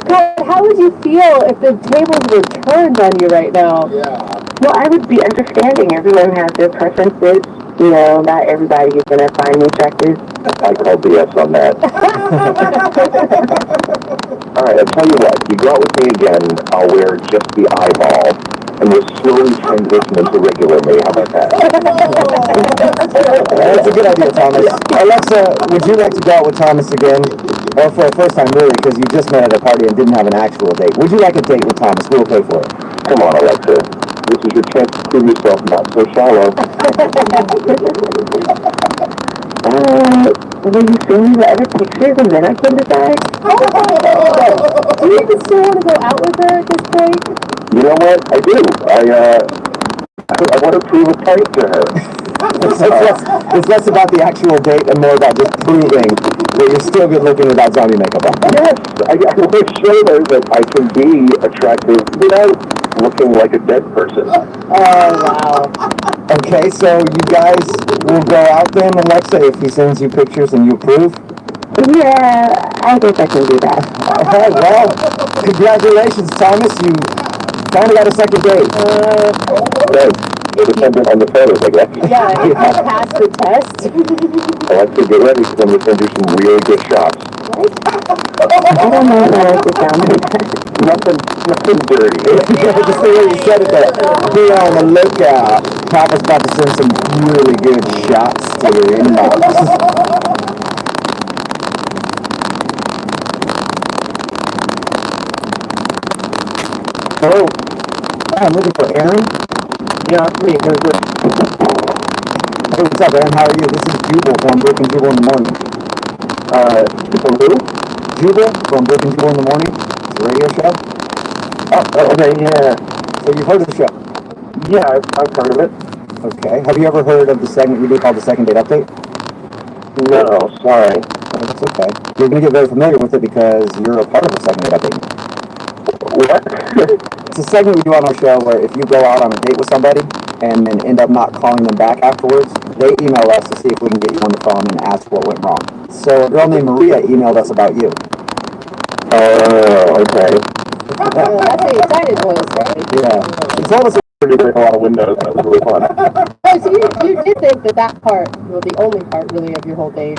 God, how would you feel if the tables were turned on you right now? Yeah. Well, I would be understanding. Everyone has their preferences. You know, not everybody is going to find me attractive. I call BS on that. All right, I'll tell you what. You go out with me again, I'll wear just the eyeball, and we'll slowly transition into regular me. How about that? That's a good idea, Thomas. Alexa, would you like to go out with Thomas again? Or for a first time, really, because you just met at a party and didn't have an actual date. Would you like a date with Thomas? We'll pay for it. Come on, Alexa. This is your chance to prove yourself not so shallow. Will you send me the other pictures and then I can decide? Do you even still want to go out with her at this point? You know what? I do. I want to prove a point to her. It's less about the actual date and more about just proving that you're still good looking without zombie makeup on. Yes, I want to show her that I can be attractive without looking like a dead person. Oh, wow. Okay, so you guys will go out then, Alexa, if he sends you pictures and you approve? Yeah, I guess I can do that. Alright, well, congratulations, Thomas. You finally got a second date. Dependent on the photos, I guess. Yeah, if you pass the test. Alexa, get ready because I'm going to send you some really good shots. I don't know how to sound like that. Nothing dirty. Just the way you said it there. Be on the lookout. Papa's about to send some really good shots to your inbox. Hello. I'm looking for Aaron. Yeah, it's me. Who's this? Hey, what's up, Aaron? How are you? This is Jubal from Brick and Jubal in the Morning. From who? Jubal from Brick and Jubal in the Morning. It's a radio show. Oh, okay, yeah. So you've heard of the show? Yeah, I've heard of it. Okay. Have you ever heard of the segment we do called the Second Date Update? No, sorry. Oh, that's okay. You're going to get very familiar with it because you're a part of the Second Date Update. What? It's a segment we do on our show where if you go out on a date with somebody and then end up not calling them back afterwards, they email us to see if we can get you on the phone and ask what went wrong. So a girl named Maria emailed us about you. Oh, okay. That's the excited voice, right? Yeah. She told us Pretty break a lot of windows. That was really fun. Oh, so you did think that part, well, the only part really of your whole date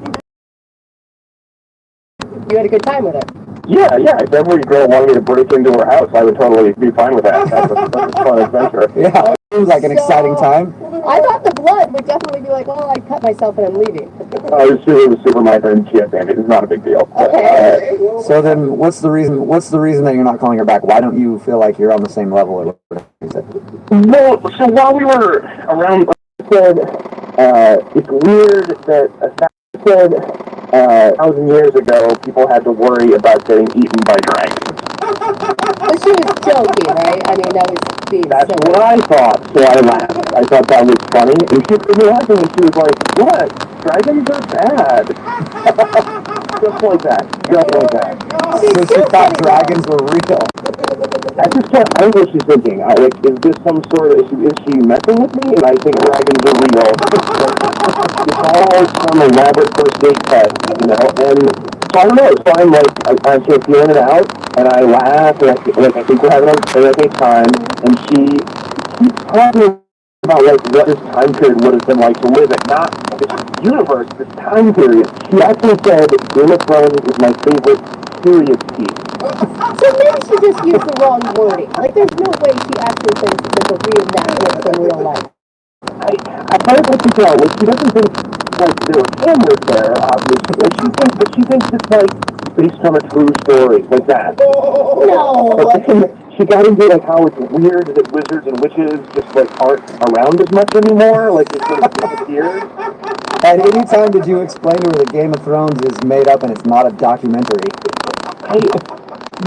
You had a good time with it. Yeah. If every girl wanted me to break into her house, I would totally be fine with that. That's a fun adventure. Yeah, it seems like an exciting time. I thought the blood would definitely be like, well, I cut myself and I'm leaving. It was super minor and she had bandage. It's not a big deal. Okay. So then, what's the reason? What's the reason that you're not calling her back? Why don't you feel like you're on the same level? Or whatever you said? Well, so while we were around, like I said, it's weird that said 1,000 years ago, people had to worry about getting eaten by dragons. But she was joking, right? I mean, that was being That's silly. what I thought, so I laughed. I thought that was funny, and she was laughing, and she was like, "What? Dragons are bad." Just like that. So she thought dragons were real. I just can't. I don't know what she's thinking. Is this some sort of? Is she messing with me? And I think dragons are real. It's all some elaborate first date test, And so I don't know. So I'm like, I'm sort of feeling it out, and I laugh, and I think we're having a okay time. And she keeps talking about what this time period would have been like to live it, not this universe, this time period. She actually said Game of Thrones is my favorite period piece. So maybe she just used the wrong wording. Like, there's no way she actually thinks that there's a reenactment from real life. I tried to figure out, she doesn't think, there were cameras there, obviously. She thinks it's, based on a true story, like that. No! But then she got into, how it's weird that wizards and witches just, aren't around as much anymore. They sort of disappeared. At any time did you explain to her that Game of Thrones is made up and it's not a documentary?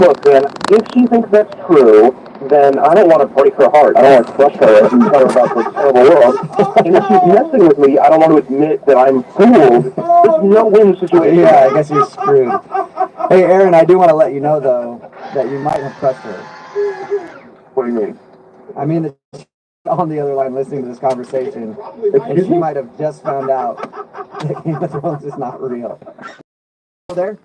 Look, man, if she thinks that's true, then I don't want to break her heart. I don't want to crush her and tell her about this terrible world. And if she's messing with me, I don't want to admit that I'm fooled. There's no win situation. Yeah, I guess you're screwed. Hey, Aaron, I do want to let you know, though, that you might have crushed her. What do you mean? I mean that she's on the other line listening to this conversation, and she might have just found out that Game of Thrones is not real. There?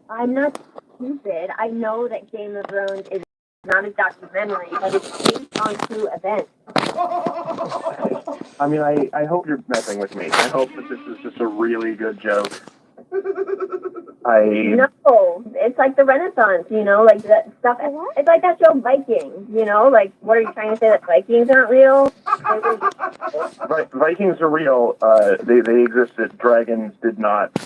I'm not stupid. I know that Game of Thrones is not a documentary, but it's based on true events. I mean, I hope you're messing with me. I hope that this is just a really good joke. No, it's like the Renaissance, that stuff. It's like that show Vikings, what are you trying to say, that Vikings aren't real? Vikings are real. They existed. Dragons did not.